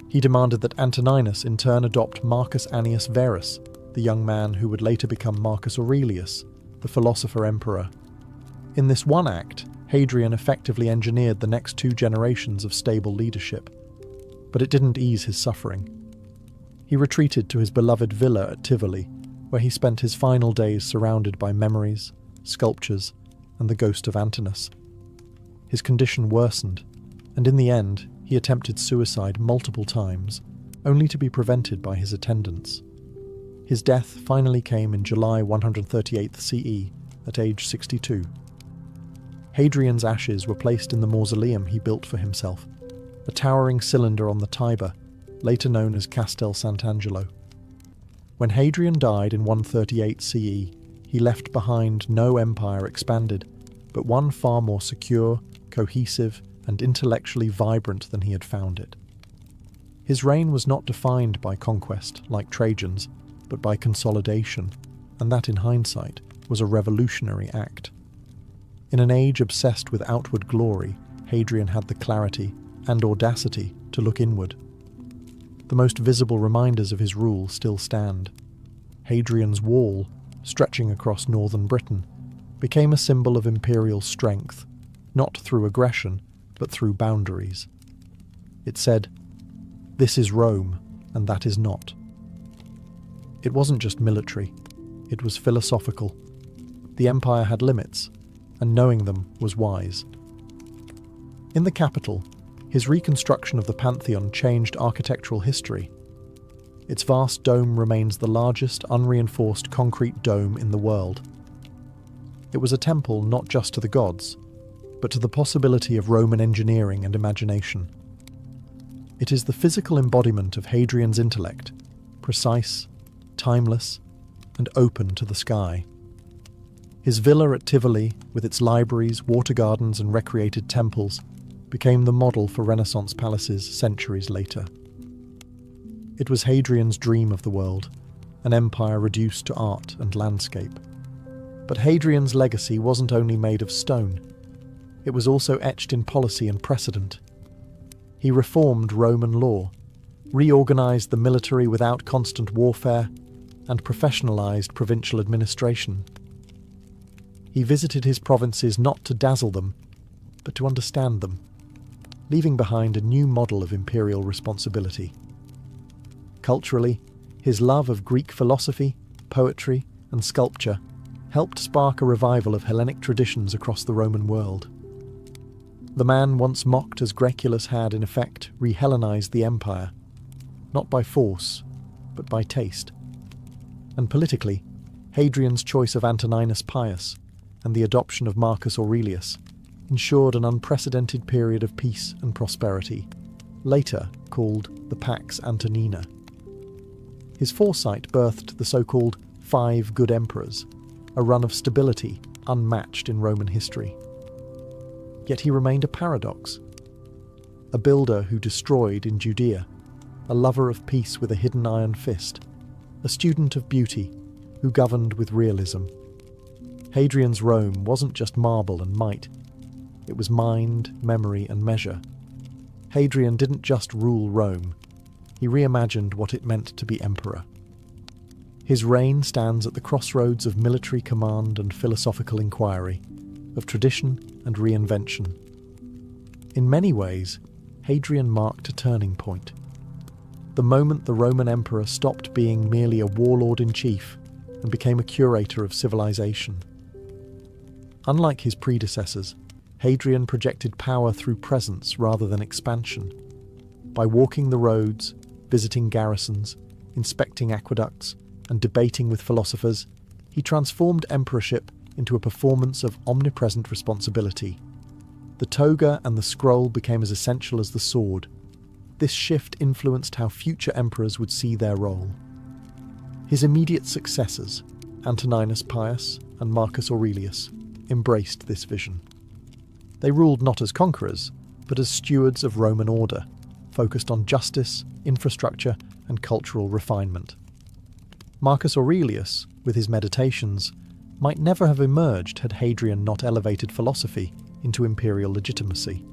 He demanded that Antoninus in turn adopt Marcus Annius Verus, the young man who would later become Marcus Aurelius, the philosopher-emperor. In this one act, Hadrian effectively engineered the next 2 generations of stable leadership. But it didn't ease his suffering. He retreated to his beloved villa at Tivoli, where he spent his final days surrounded by memories, sculptures, and the ghost of Antinous. His condition worsened, and in the end, he attempted suicide multiple times, only to be prevented by his attendants. His death finally came in July 138 CE, at age 62. Hadrian's ashes were placed in the mausoleum he built for himself, a towering cylinder on the Tiber, later known as Castel Sant'Angelo. When Hadrian died in 138 CE, he left behind no empire expanded, but one far more secure, cohesive, and intellectually vibrant than he had found it. His reign was not defined by conquest, like Trajan's, but by consolidation, and that, in hindsight, was a revolutionary act. In an age obsessed with outward glory, Hadrian had the clarity and audacity to look inward. The most visible reminders of his rule still stand. Hadrian's Wall, stretching across northern Britain, became a symbol of imperial strength, not through aggression, but through boundaries. It said, "This is Rome, and that is not." It wasn't just military, it was philosophical. The empire had limits, and knowing them was wise. In the capital, his reconstruction of the Pantheon changed architectural history. Its vast dome remains the largest unreinforced concrete dome in the world. It was a temple not just to the gods, but to the possibility of Roman engineering and imagination. It is the physical embodiment of Hadrian's intellect, precise, timeless, and open to the sky. His villa at Tivoli, with its libraries, water gardens, and recreated temples, became the model for Renaissance palaces centuries later. It was Hadrian's dream of the world, an empire reduced to art and landscape. But Hadrian's legacy wasn't only made of stone. It was also etched in policy and precedent. He reformed Roman law, reorganized the military without constant warfare, and professionalized provincial administration. He visited his provinces not to dazzle them, but to understand them, leaving behind a new model of imperial responsibility. Culturally, his love of Greek philosophy, poetry, and sculpture helped spark a revival of Hellenic traditions across the Roman world. The man once mocked as Graeculus had, in effect, re-Hellenized the empire, not by force, but by taste. And politically, Hadrian's choice of Antoninus Pius and the adoption of Marcus Aurelius ensured an unprecedented period of peace and prosperity, later called the Pax Antonina. His foresight birthed the so-called 5 Good Emperors, a run of stability unmatched in Roman history. Yet he remained a paradox. A builder who destroyed in Judea, a lover of peace with a hidden iron fist, a student of beauty who governed with realism. Hadrian's Rome wasn't just marble and might. It was mind, memory, and measure. Hadrian didn't just rule Rome. He reimagined what it meant to be emperor. His reign stands at the crossroads of military command and philosophical inquiry, of tradition and reinvention. In many ways, Hadrian marked a turning point. The moment the Roman emperor stopped being merely a warlord-in-chief and became a curator of civilization. Unlike his predecessors, Hadrian projected power through presence rather than expansion. By walking the roads, visiting garrisons, inspecting aqueducts, and debating with philosophers, he transformed emperorship into a performance of omnipresent responsibility. The toga and the scroll became as essential as the sword. This shift influenced how future emperors would see their role. His immediate successors, Antoninus Pius and Marcus Aurelius, embraced this vision. They ruled not as conquerors, but as stewards of Roman order, focused on justice, infrastructure, and cultural refinement. Marcus Aurelius, with his Meditations, might never have emerged had Hadrian not elevated philosophy into imperial legitimacy.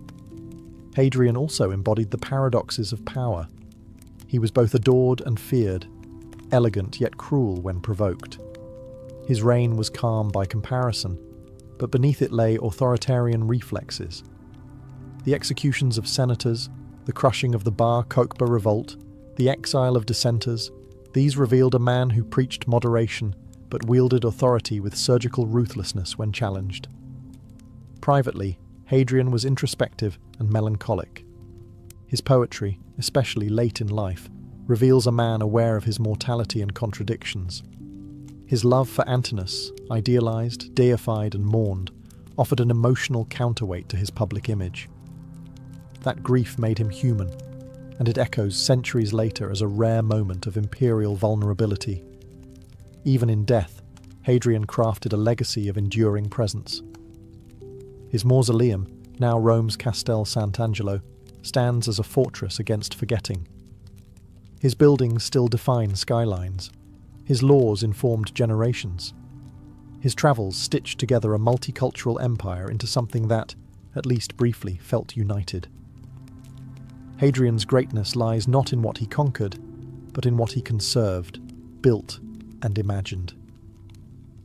Hadrian also embodied the paradoxes of power. He was both adored and feared, elegant yet cruel when provoked. His reign was calm by comparison, but beneath it lay authoritarian reflexes. The executions of senators, the crushing of the Bar Kokhba revolt, the exile of dissenters, these revealed a man who preached moderation but wielded authority with surgical ruthlessness when challenged. Privately, Hadrian was introspective and melancholic. His poetry, especially late in life, reveals a man aware of his mortality and contradictions. His love for Antinous, idealized, deified, and mourned, offered an emotional counterweight to his public image. That grief made him human, and it echoes centuries later as a rare moment of imperial vulnerability. Even in death, Hadrian crafted a legacy of enduring presence. His mausoleum, now Rome's Castel Sant'Angelo, stands as a fortress against forgetting. His buildings still define skylines. His laws informed generations. His travels stitched together a multicultural empire into something that, at least briefly, felt united. Hadrian's greatness lies not in what he conquered, but in what he conserved, built, and imagined.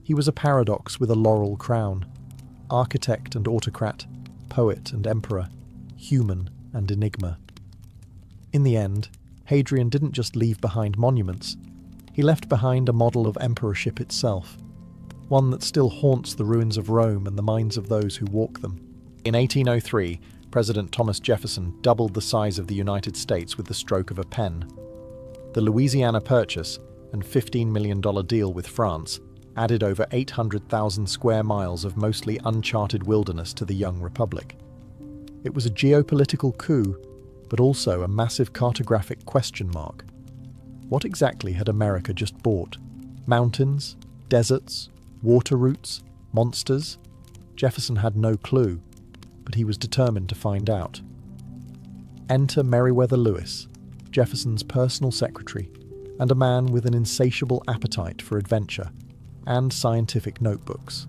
He was a paradox with a laurel crown, architect and autocrat, poet and emperor, human and enigma. In the end, Hadrian didn't just leave behind monuments, he left behind a model of emperorship itself, one that still haunts the ruins of Rome and the minds of those who walk them. In 1803, President Thomas Jefferson doubled the size of the United States with the stroke of a pen. The Louisiana Purchase and $15 million deal with France added over 800,000 square miles of mostly uncharted wilderness to the young republic. It was a geopolitical coup, but also a massive cartographic question mark. What exactly had America just bought? Mountains? Deserts? Water routes? Monsters? Jefferson had no clue, but he was determined to find out. Enter Meriwether Lewis, Jefferson's personal secretary, and a man with an insatiable appetite for adventure and scientific notebooks.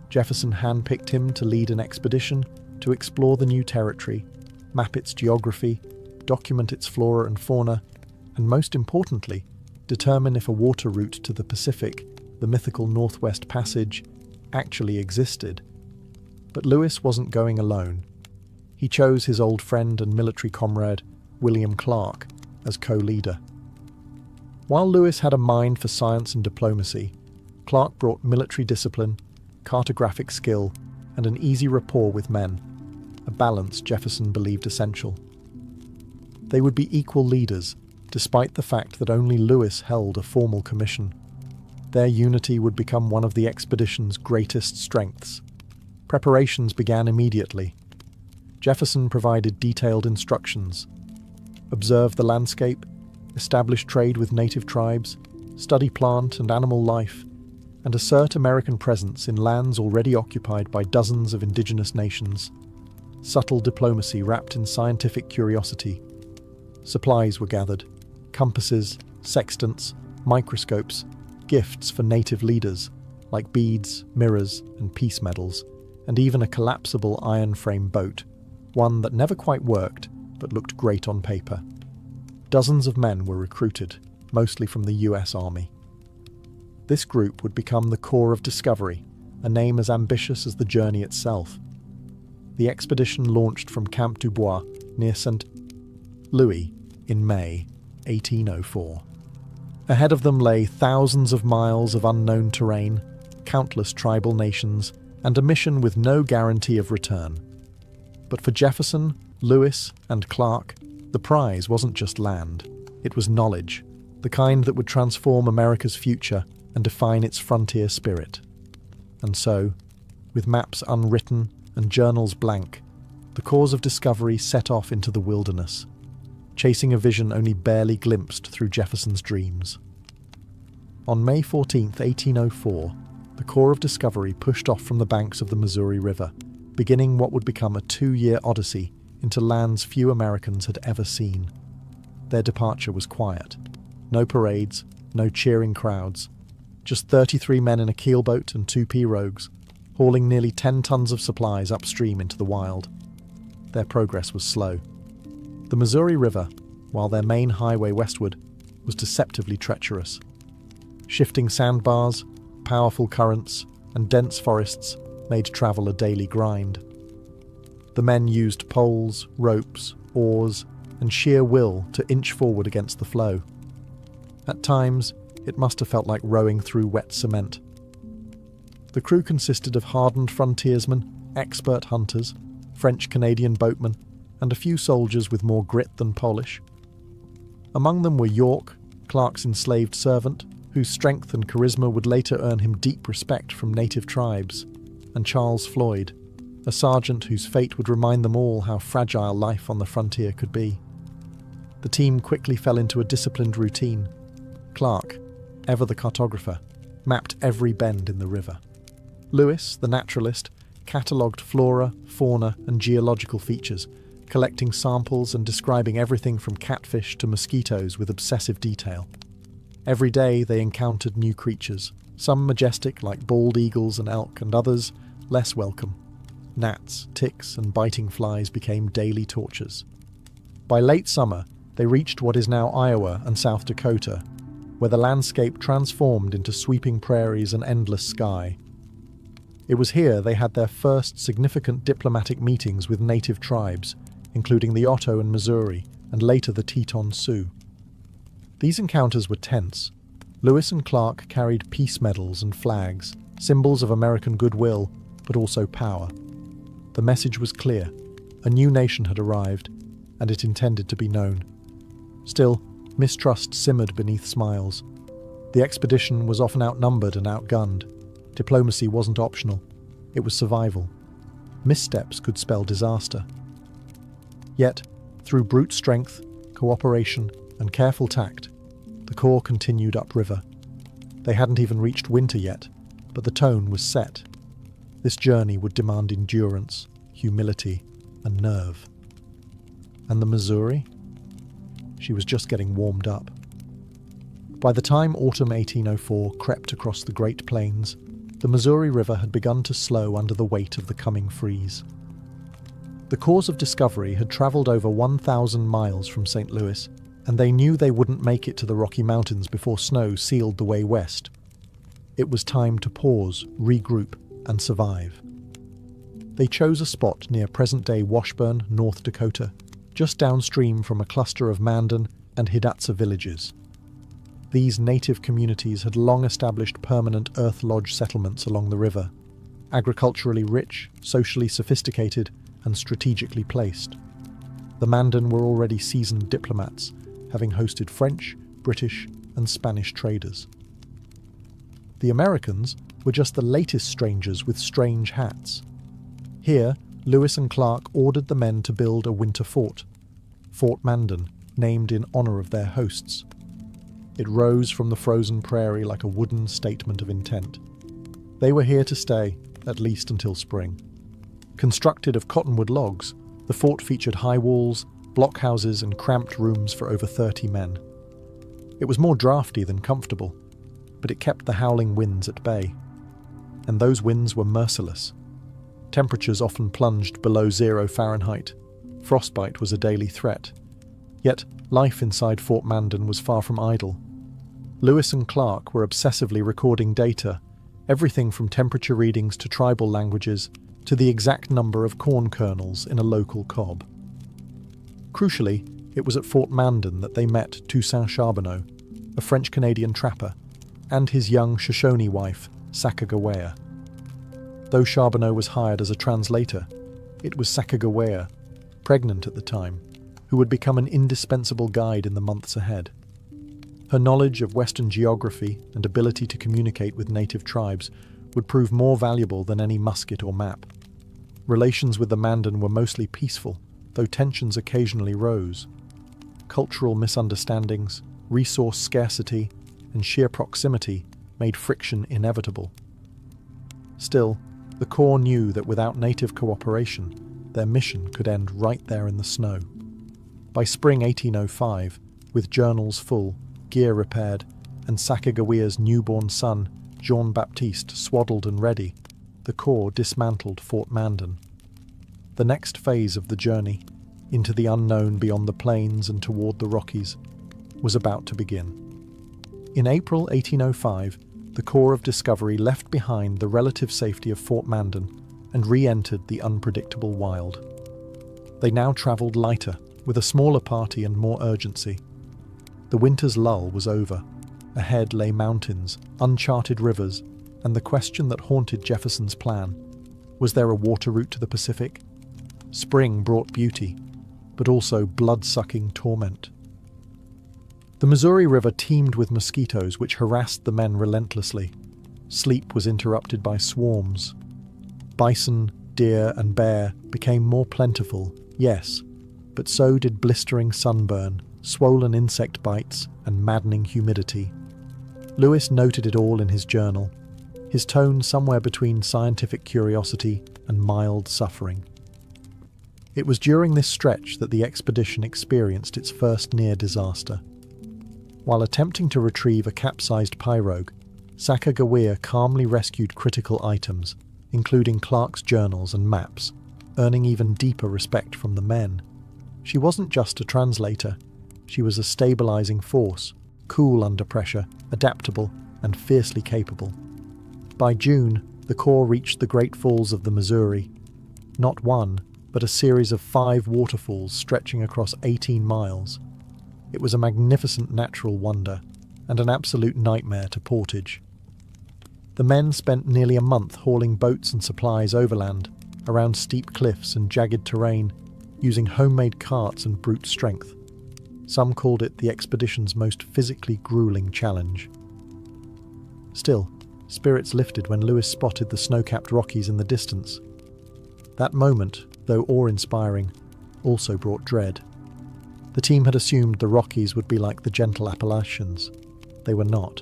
Jefferson handpicked him to lead an expedition to explore the new territory, map its geography, document its flora and fauna, and most importantly, determine if a water route to the Pacific, the mythical Northwest Passage, actually existed. But Lewis wasn't going alone. He chose his old friend and military comrade, William Clark, as co-leader. While Lewis had a mind for science and diplomacy, Clark brought military discipline, cartographic skill, and an easy rapport with men, a balance Jefferson believed essential. They would be equal leaders, despite the fact that only Lewis held a formal commission. Their unity would become one of the expedition's greatest strengths. Preparations began immediately. Jefferson provided detailed instructions. Observe the landscape, establish trade with native tribes, study plant and animal life, and assert American presence in lands already occupied by dozens of indigenous nations. Subtle diplomacy wrapped in scientific curiosity. Supplies were gathered: compasses, sextants, microscopes, gifts for native leaders, like beads, mirrors, and peace medals, and even a collapsible iron frame boat, one that never quite worked, but looked great on paper. Dozens of men were recruited, mostly from the US Army. This group would become the Corps of Discovery, a name as ambitious as the journey itself. The expedition launched from Camp du Bois near St. Louis in May 1804. Ahead of them lay thousands of miles of unknown terrain, countless tribal nations, and a mission with no guarantee of return. But for Jefferson, Lewis, and Clark, the prize wasn't just land. It was knowledge, the kind that would transform America's future and define its frontier spirit. And so, with maps unwritten and journals blank, the Corps of Discovery set off into the wilderness, chasing a vision only barely glimpsed through Jefferson's dreams. On May 14, 1804, the Corps of Discovery pushed off from the banks of the Missouri River, beginning what would become a 2-year odyssey into lands few Americans had ever seen. Their departure was quiet. No parades, no cheering crowds. Just 33 men in a keelboat and 2 pirogues, hauling nearly 10 tons of supplies upstream into the wild. Their progress was slow. The Missouri River, while their main highway westward, was deceptively treacherous. Shifting sandbars, powerful currents, and dense forests made travel a daily grind. The men used poles, ropes, oars, and sheer will to inch forward against the flow. At times, it must have felt like rowing through wet cement. The crew consisted of hardened frontiersmen, expert hunters, French-Canadian boatmen, and a few soldiers with more grit than polish. Among them were York, Clark's enslaved servant, whose strength and charisma would later earn him deep respect from native tribes, and Charles Floyd, a sergeant whose fate would remind them all how fragile life on the frontier could be. The team quickly fell into a disciplined routine. Clark, ever the cartographer, mapped every bend in the river. Lewis, the naturalist, catalogued flora, fauna, and geological features, collecting samples and describing everything from catfish to mosquitoes with obsessive detail. Every day they encountered new creatures, some majestic like bald eagles and elk, and others less welcome. Gnats, ticks, and biting flies became daily tortures. By late summer, they reached what is now Iowa and South Dakota, where the landscape transformed into sweeping prairies and endless sky. It was here they had their first significant diplomatic meetings with native tribes, including the Otto in Missouri, and later the Teton Sioux. These encounters were tense. Lewis and Clark carried peace medals and flags, symbols of American goodwill, but also power. The message was clear. A new nation had arrived, and it intended to be known. Still, mistrust simmered beneath smiles. The expedition was often outnumbered and outgunned. Diplomacy wasn't optional. It was survival. Missteps could spell disaster. Yet, through brute strength, cooperation, and careful tact, the Corps continued upriver. They hadn't even reached winter yet, but the tone was set. This journey would demand endurance, humility, and nerve. And the Missouri? She was just getting warmed up. By the time autumn 1804 crept across the Great Plains, the Missouri River had begun to slow under the weight of the coming freeze. The Corps of Discovery had travelled over 1,000 miles from St. Louis, and they knew they wouldn't make it to the Rocky Mountains before snow sealed the way west. It was time to pause, regroup, and survive. They chose a spot near present-day Washburn, North Dakota, just downstream from a cluster of Mandan and Hidatsa villages. These native communities had long established permanent earth lodge settlements along the river, agriculturally rich, socially sophisticated, and strategically placed. The Mandan were already seasoned diplomats, having hosted French, British, and Spanish traders. The Americans were just the latest strangers with strange hats. Here, Lewis and Clark ordered the men to build a winter fort, Fort Mandan, named in honour of their hosts. It rose from the frozen prairie like a wooden statement of intent. They were here to stay, at least until spring. Constructed of cottonwood logs, the fort featured high walls, blockhouses, and cramped rooms for over 30 men. It was more drafty than comfortable, but it kept the howling winds at bay. And those winds were merciless. Temperatures often plunged below 0 Fahrenheit. Frostbite was a daily threat. Yet, life inside Fort Mandan was far from idle. Lewis and Clark were obsessively recording data, everything from temperature readings to tribal languages, to the exact number of corn kernels in a local cob. Crucially, it was at Fort Mandan that they met Toussaint Charbonneau, a French-Canadian trapper, and his young Shoshone wife, Sacagawea. Though Charbonneau was hired as a translator, it was Sacagawea, pregnant at the time, who would become an indispensable guide in the months ahead. Her knowledge of Western geography and ability to communicate with native tribes would prove more valuable than any musket or map. Relations with the Mandan were mostly peaceful, though tensions occasionally rose. Cultural misunderstandings, resource scarcity, and sheer proximity made friction inevitable. Still, the Corps knew that without native cooperation, their mission could end right there in the snow. By spring 1805, with journals full, gear repaired, and Sacagawea's newborn son, Jean-Baptiste, swaddled and ready, the Corps dismantled Fort Mandan. The next phase of the journey, into the unknown beyond the plains and toward the Rockies, was about to begin. In April 1805, the Corps of Discovery left behind the relative safety of Fort Mandan and re-entered the unpredictable wild. They now travelled lighter, with a smaller party and more urgency. The winter's lull was over. Ahead lay mountains, uncharted rivers, and the question that haunted Jefferson's plan: was there a water route to the Pacific? Spring brought beauty, but also blood-sucking torment. The Missouri River teemed with mosquitoes which harassed the men relentlessly. Sleep was interrupted by swarms. Bison, deer, and bear became more plentiful, yes, but so did blistering sunburn, swollen insect bites, and maddening humidity. Lewis noted it all in his journal, his tone somewhere between scientific curiosity and mild suffering. It was during this stretch that the expedition experienced its first near disaster. While attempting to retrieve a capsized pirogue, Sacagawea calmly rescued critical items, including Clark's journals and maps, earning even deeper respect from the men. She wasn't just a translator, she was a stabilizing force, cool under pressure, adaptable, and fiercely capable. By June, the Corps reached the Great Falls of the Missouri. Not one, but a series of 5 waterfalls stretching across 18 miles. It was a magnificent natural wonder, and an absolute nightmare to portage. The men spent nearly a month hauling boats and supplies overland, around steep cliffs and jagged terrain, using homemade carts and brute strength. Some called it the expedition's most physically grueling challenge. Still, spirits lifted when Lewis spotted the snow-capped Rockies in the distance. That moment, though awe-inspiring, also brought dread. The team had assumed the Rockies would be like the gentle Appalachians. They were not.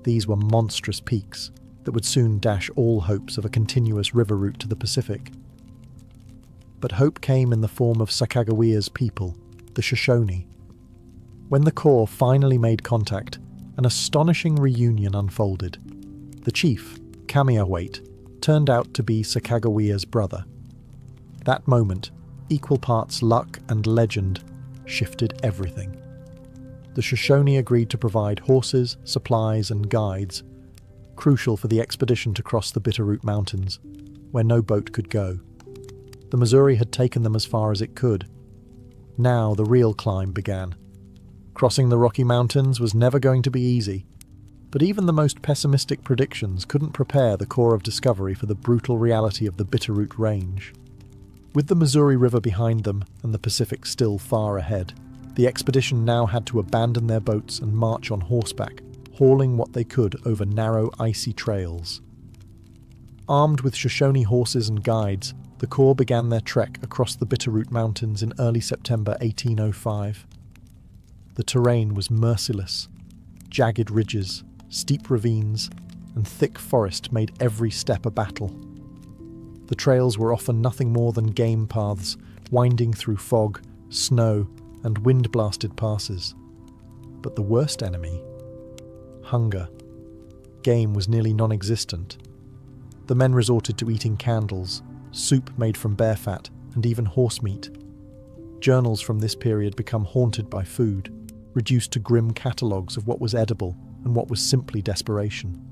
These were monstrous peaks that would soon dash all hopes of a continuous river route to the Pacific. But hope came in the form of Sacagawea's people, the Shoshone. When the Corps finally made contact, an astonishing reunion unfolded. The chief, Kamiawait, turned out to be Sacagawea's brother. That moment, equal parts luck and legend, shifted everything. The Shoshone agreed to provide horses, supplies, and guides, crucial for the expedition to cross the Bitterroot Mountains, where no boat could go. The Missouri had taken them as far as it could. Now the real climb began. Crossing the Rocky Mountains was never going to be easy, but even the most pessimistic predictions couldn't prepare the Corps of Discovery for the brutal reality of the Bitterroot Range. With the Missouri River behind them and the Pacific still far ahead, the expedition now had to abandon their boats and march on horseback, hauling what they could over narrow, icy trails. Armed with Shoshone horses and guides, the Corps began their trek across the Bitterroot Mountains in early September 1805. The terrain was merciless. Jagged ridges, steep ravines, and thick forest made every step a battle. The trails were often nothing more than game paths, winding through fog, snow, and wind-blasted passes. But the worst enemy? Hunger. Game was nearly non-existent. The men resorted to eating candles, soup made from bear fat, and even horse meat. Journals from this period become haunted by food, reduced to grim catalogues of what was edible and what was simply desperation.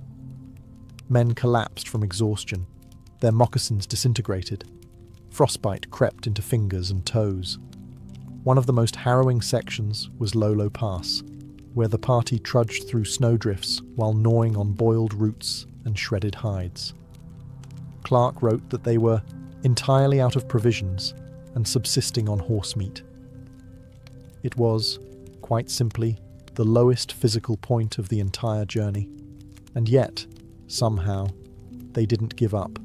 Men collapsed from exhaustion, their moccasins disintegrated. Frostbite crept into fingers and toes. One of the most harrowing sections was Lolo Pass, where the party trudged through snowdrifts while gnawing on boiled roots and shredded hides. Clark wrote that they were entirely out of provisions and subsisting on horse meat. It was, quite simply, the lowest physical point of the entire journey, and yet, somehow, they didn't give up.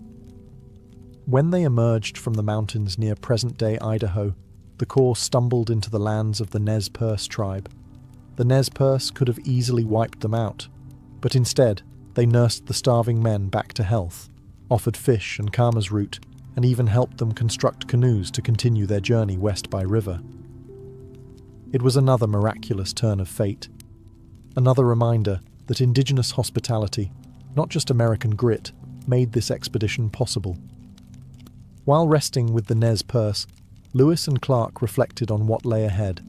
When they emerged from the mountains near present-day Idaho, the Corps stumbled into the lands of the Nez Perce tribe. The Nez Perce could have easily wiped them out, but instead they nursed the starving men back to health, offered fish and camas root, and even helped them construct canoes to continue their journey west by river. It was another miraculous turn of fate, another reminder that indigenous hospitality, not just American grit, made this expedition possible. While resting with the Nez Perce, Lewis and Clark reflected on what lay ahead.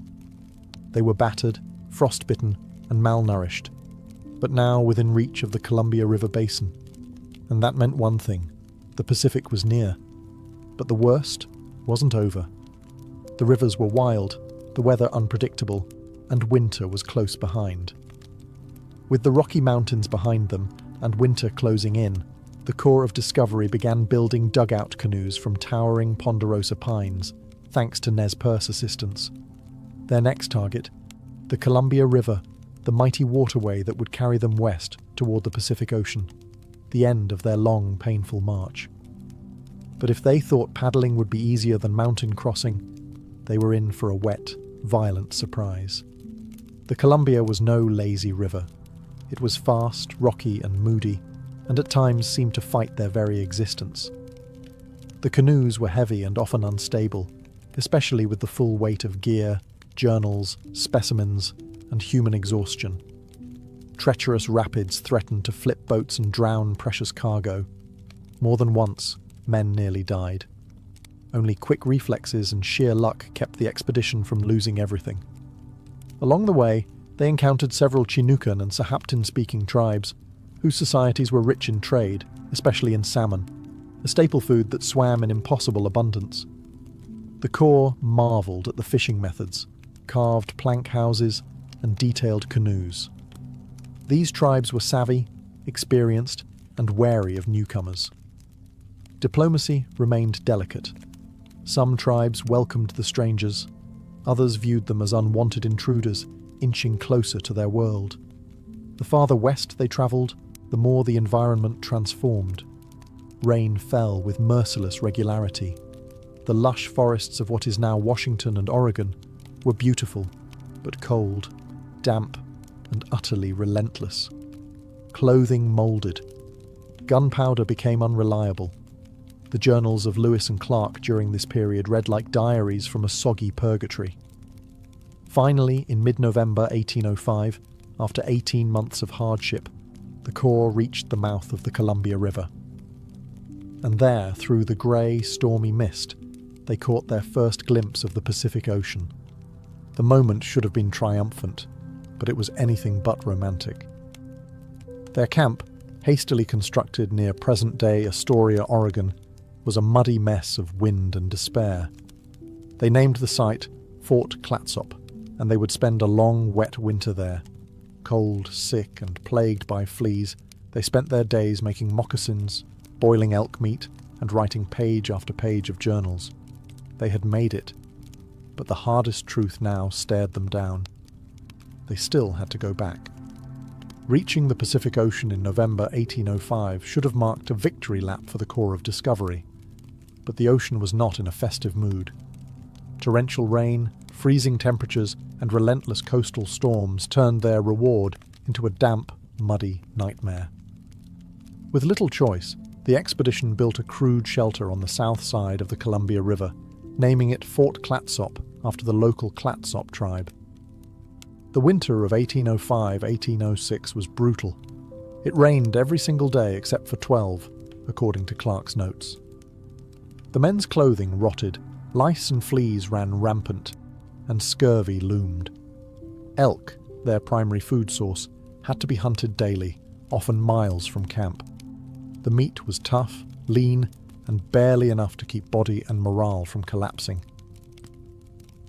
They were battered, frostbitten, and malnourished, but now within reach of the Columbia River basin. And that meant one thing: the Pacific was near. But the worst wasn't over. The rivers were wild, the weather unpredictable, and winter was close behind. With the Rocky Mountains behind them and winter closing in, the Corps of Discovery began building dugout canoes from towering ponderosa pines, thanks to Nez Perce assistance. Their next target, the Columbia River, the mighty waterway that would carry them west toward the Pacific Ocean, the end of their long, painful march. But if they thought paddling would be easier than mountain crossing, they were in for a wet, violent surprise. The Columbia was no lazy river. It was fast, rocky, and moody, and at times seemed to fight their very existence. The canoes were heavy and often unstable, especially with the full weight of gear, journals, specimens, and human exhaustion. Treacherous rapids threatened to flip boats and drown precious cargo. More than once, men nearly died. Only quick reflexes and sheer luck kept the expedition from losing everything. Along the way, they encountered several Chinookan and Sahaptin-speaking tribes, whose societies were rich in trade, especially in salmon, a staple food that swam in impossible abundance. The Corps marvelled at the fishing methods, carved plank houses, and detailed canoes. These tribes were savvy, experienced, and wary of newcomers. Diplomacy remained delicate. Some tribes welcomed the strangers, others viewed them as unwanted intruders, inching closer to their world. The farther west they travelled, the more the environment transformed. Rain fell with merciless regularity. The lush forests of what is now Washington and Oregon were beautiful, but cold, damp, and utterly relentless. Clothing moulded. Gunpowder became unreliable. The journals of Lewis and Clark during this period read like diaries from a soggy purgatory. Finally, in mid-November 1805, after 18 months of hardship, the Corps reached the mouth of the Columbia River. And there, through the grey, stormy mist, they caught their first glimpse of the Pacific Ocean. The moment should have been triumphant, but it was anything but romantic. Their camp, hastily constructed near present-day Astoria, Oregon, was a muddy mess of wind and despair. They named the site Fort Clatsop, and they would spend a long, wet winter there. Cold, sick, and plagued by fleas, they spent their days making moccasins, boiling elk meat, and writing page after page of journals. They had made it, but the hardest truth now stared them down. They still had to go back. Reaching the Pacific Ocean in November 1805 should have marked a victory lap for the Corps of Discovery. But the ocean was not in a festive mood. Torrential rain, freezing temperatures, and relentless coastal storms turned their reward into a damp, muddy nightmare. With little choice, the expedition built a crude shelter on the south side of the Columbia River, naming it Fort Clatsop after the local Clatsop tribe. The winter of 1805-1806 was brutal. It rained every single day except for 12, according to Clark's notes. The men's clothing rotted, lice and fleas ran rampant, and scurvy loomed. Elk, their primary food source, had to be hunted daily, often miles from camp. The meat was tough, lean, and barely enough to keep body and morale from collapsing.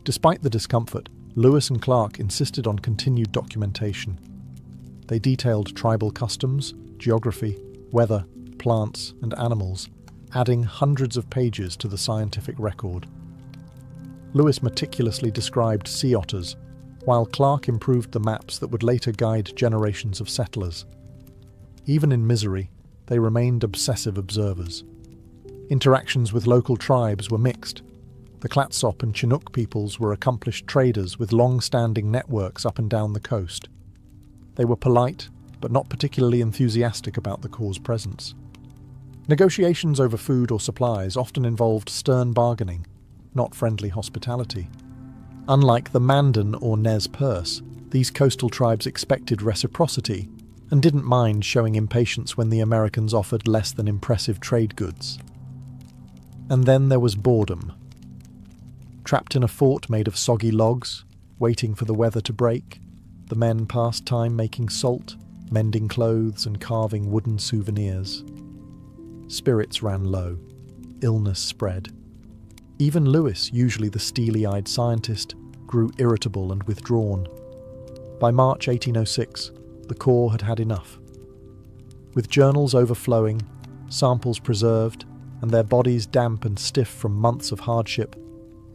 Despite the discomfort, Lewis and Clark insisted on continued documentation. They detailed tribal customs, geography, weather, plants, and animals, adding hundreds of pages to the scientific record. Lewis meticulously described sea otters, while Clark improved the maps that would later guide generations of settlers. Even in misery, they remained obsessive observers. Interactions with local tribes were mixed. The Clatsop and Chinook peoples were accomplished traders with long-standing networks up and down the coast. They were polite, but not particularly enthusiastic about the Corps' presence. Negotiations over food or supplies often involved stern bargaining, not friendly hospitality. Unlike the Mandan or Nez Perce, these coastal tribes expected reciprocity and didn't mind showing impatience when the Americans offered less than impressive trade goods. And then there was boredom. Trapped in a fort made of soggy logs, waiting for the weather to break, the men passed time making salt, mending clothes and carving wooden souvenirs. Spirits ran low. Illness spread. Even Lewis, usually the steely-eyed scientist, grew irritable and withdrawn. By March 1806, the Corps had had enough. With journals overflowing, samples preserved, and their bodies damp and stiff from months of hardship,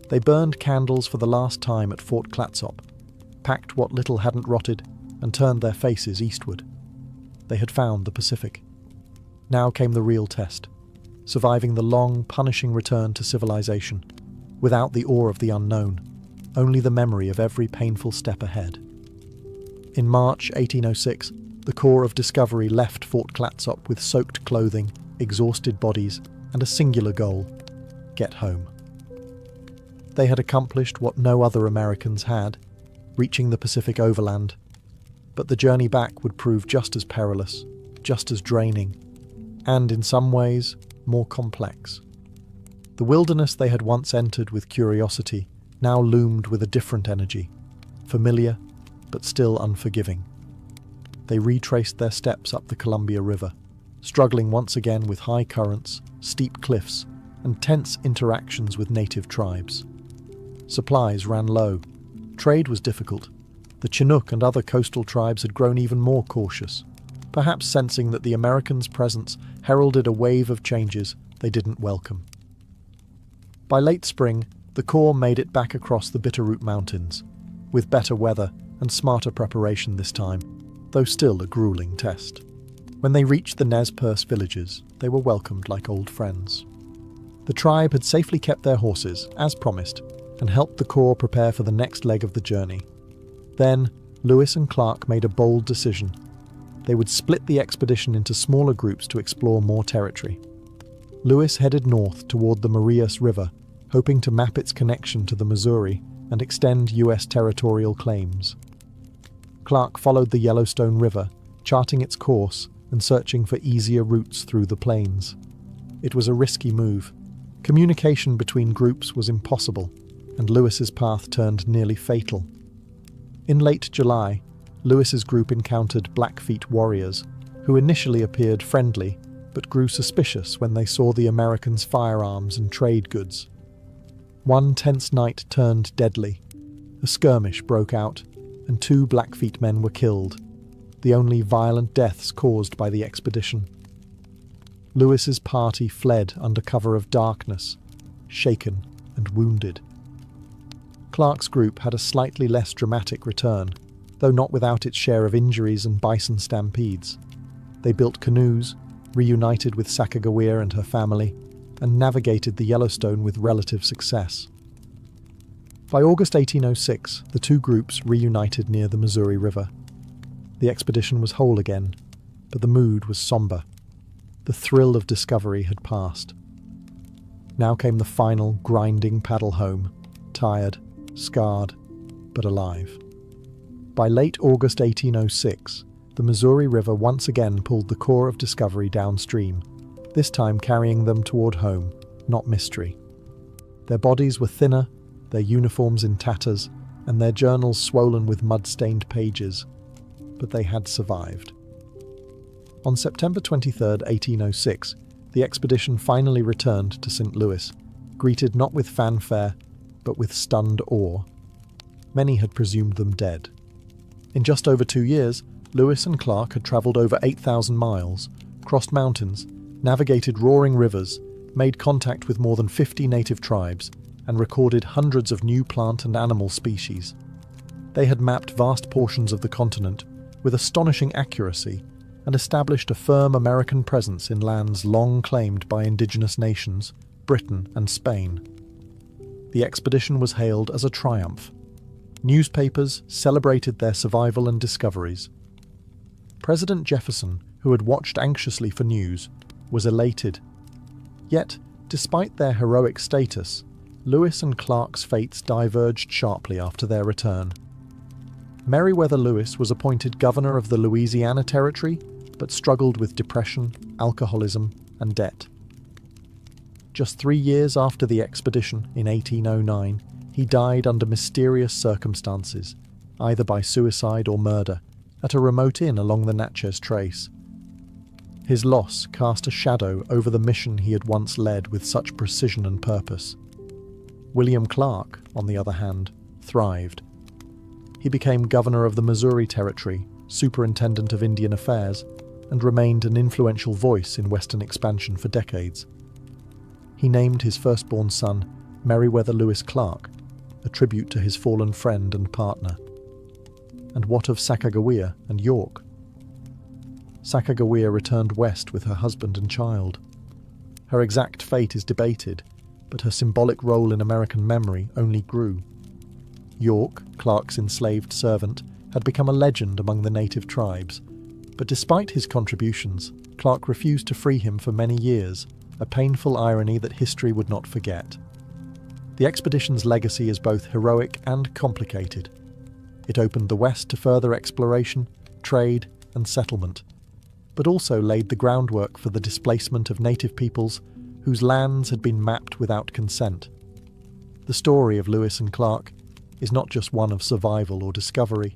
they burned candles for the last time at Fort Clatsop, packed what little hadn't rotted, and turned their faces eastward. They had found the Pacific. Now came the real test, surviving the long, punishing return to civilization, without the awe of the unknown, only the memory of every painful step ahead. In March 1806, the Corps of Discovery left Fort Clatsop with soaked clothing, exhausted bodies, and a singular goal: get home. They had accomplished what no other Americans had, reaching the Pacific overland, but the journey back would prove just as perilous, just as draining, and in some ways, more complex. The wilderness they had once entered with curiosity now loomed with a different energy, familiar but still unforgiving. They retraced their steps up the Columbia River, struggling once again with high currents, steep cliffs, and tense interactions with native tribes. Supplies ran low. Trade was difficult. The Chinook and other coastal tribes had grown even more cautious, perhaps sensing that the Americans' presence heralded a wave of changes they didn't welcome. By late spring, the Corps made it back across the Bitterroot Mountains, with better weather and smarter preparation this time, though still a grueling test. When they reached the Nez Perce villages, they were welcomed like old friends. The tribe had safely kept their horses, as promised, and helped the Corps prepare for the next leg of the journey. Then, Lewis and Clark made a bold decision. They would split the expedition into smaller groups to explore more territory. Lewis headed north toward the Marias River, hoping to map its connection to the Missouri and extend U.S. territorial claims. Clark followed the Yellowstone River, charting its course and searching for easier routes through the plains. It was a risky move. Communication between groups was impossible, and Lewis's path turned nearly fatal. In late July, Lewis's group encountered Blackfeet warriors, who initially appeared friendly, but grew suspicious when they saw the Americans' firearms and trade goods. One tense night turned deadly. A skirmish broke out, and 2 Blackfeet men were killed, the only violent deaths caused by the expedition. Lewis's party fled under cover of darkness, shaken and wounded. Clark's group had a slightly less dramatic return, though not without its share of injuries and bison stampedes. They built canoes, reunited with Sacagawea and her family, and navigated the Yellowstone with relative success. By August 1806, the 2 groups reunited near the Missouri River. The expedition was whole again, but the mood was somber. The thrill of discovery had passed. Now came the final, grinding paddle home, tired, scarred, but alive. By late August 1806, the Missouri River once again pulled the Corps of Discovery downstream, this time carrying them toward home, not mystery. Their bodies were thinner, their uniforms in tatters, and their journals swollen with mud-stained pages, but they had survived. On September 23, 1806, the expedition finally returned to St. Louis, greeted not with fanfare, but with stunned awe. Many had presumed them dead. In just over 2 years, Lewis and Clark had travelled over 8,000 miles, crossed mountains, navigated roaring rivers, made contact with more than 50 native tribes, and recorded hundreds of new plant and animal species. They had mapped vast portions of the continent with astonishing accuracy and established a firm American presence in lands long claimed by indigenous nations, Britain and Spain. The expedition was hailed as a triumph. Newspapers celebrated their survival and discoveries. President Jefferson, who had watched anxiously for news, was elated. Yet, despite their heroic status, Lewis and Clark's fates diverged sharply after their return. Meriwether Lewis was appointed governor of the Louisiana Territory, but struggled with depression, alcoholism, and debt. Just 3 years after the expedition, in 1809, he died under mysterious circumstances, either by suicide or murder, at a remote inn along the Natchez Trace. His loss cast a shadow over the mission he had once led with such precision and purpose. William Clark, on the other hand, thrived. He became governor of the Missouri Territory, superintendent of Indian Affairs, and remained an influential voice in Western expansion for decades. He named his firstborn son Meriwether Lewis Clark, a tribute to his fallen friend and partner. And what of Sacagawea and York? Sacagawea returned west with her husband and child. Her exact fate is debated, but her symbolic role in American memory only grew. York, Clark's enslaved servant, had become a legend among the native tribes, but despite his contributions, Clark refused to free him for many years, a painful irony that history would not forget. The expedition's legacy is both heroic and complicated. It opened the West to further exploration, trade, and settlement, but also laid the groundwork for the displacement of native peoples whose lands had been mapped without consent. The story of Lewis and Clark is not just one of survival or discovery.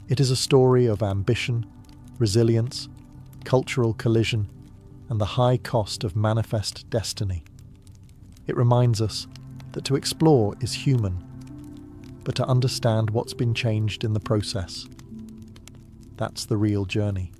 It is a story of ambition, resilience, cultural collision, and the high cost of manifest destiny. It reminds us that to explore is human, but to understand what's been changed in the process, that's the real journey.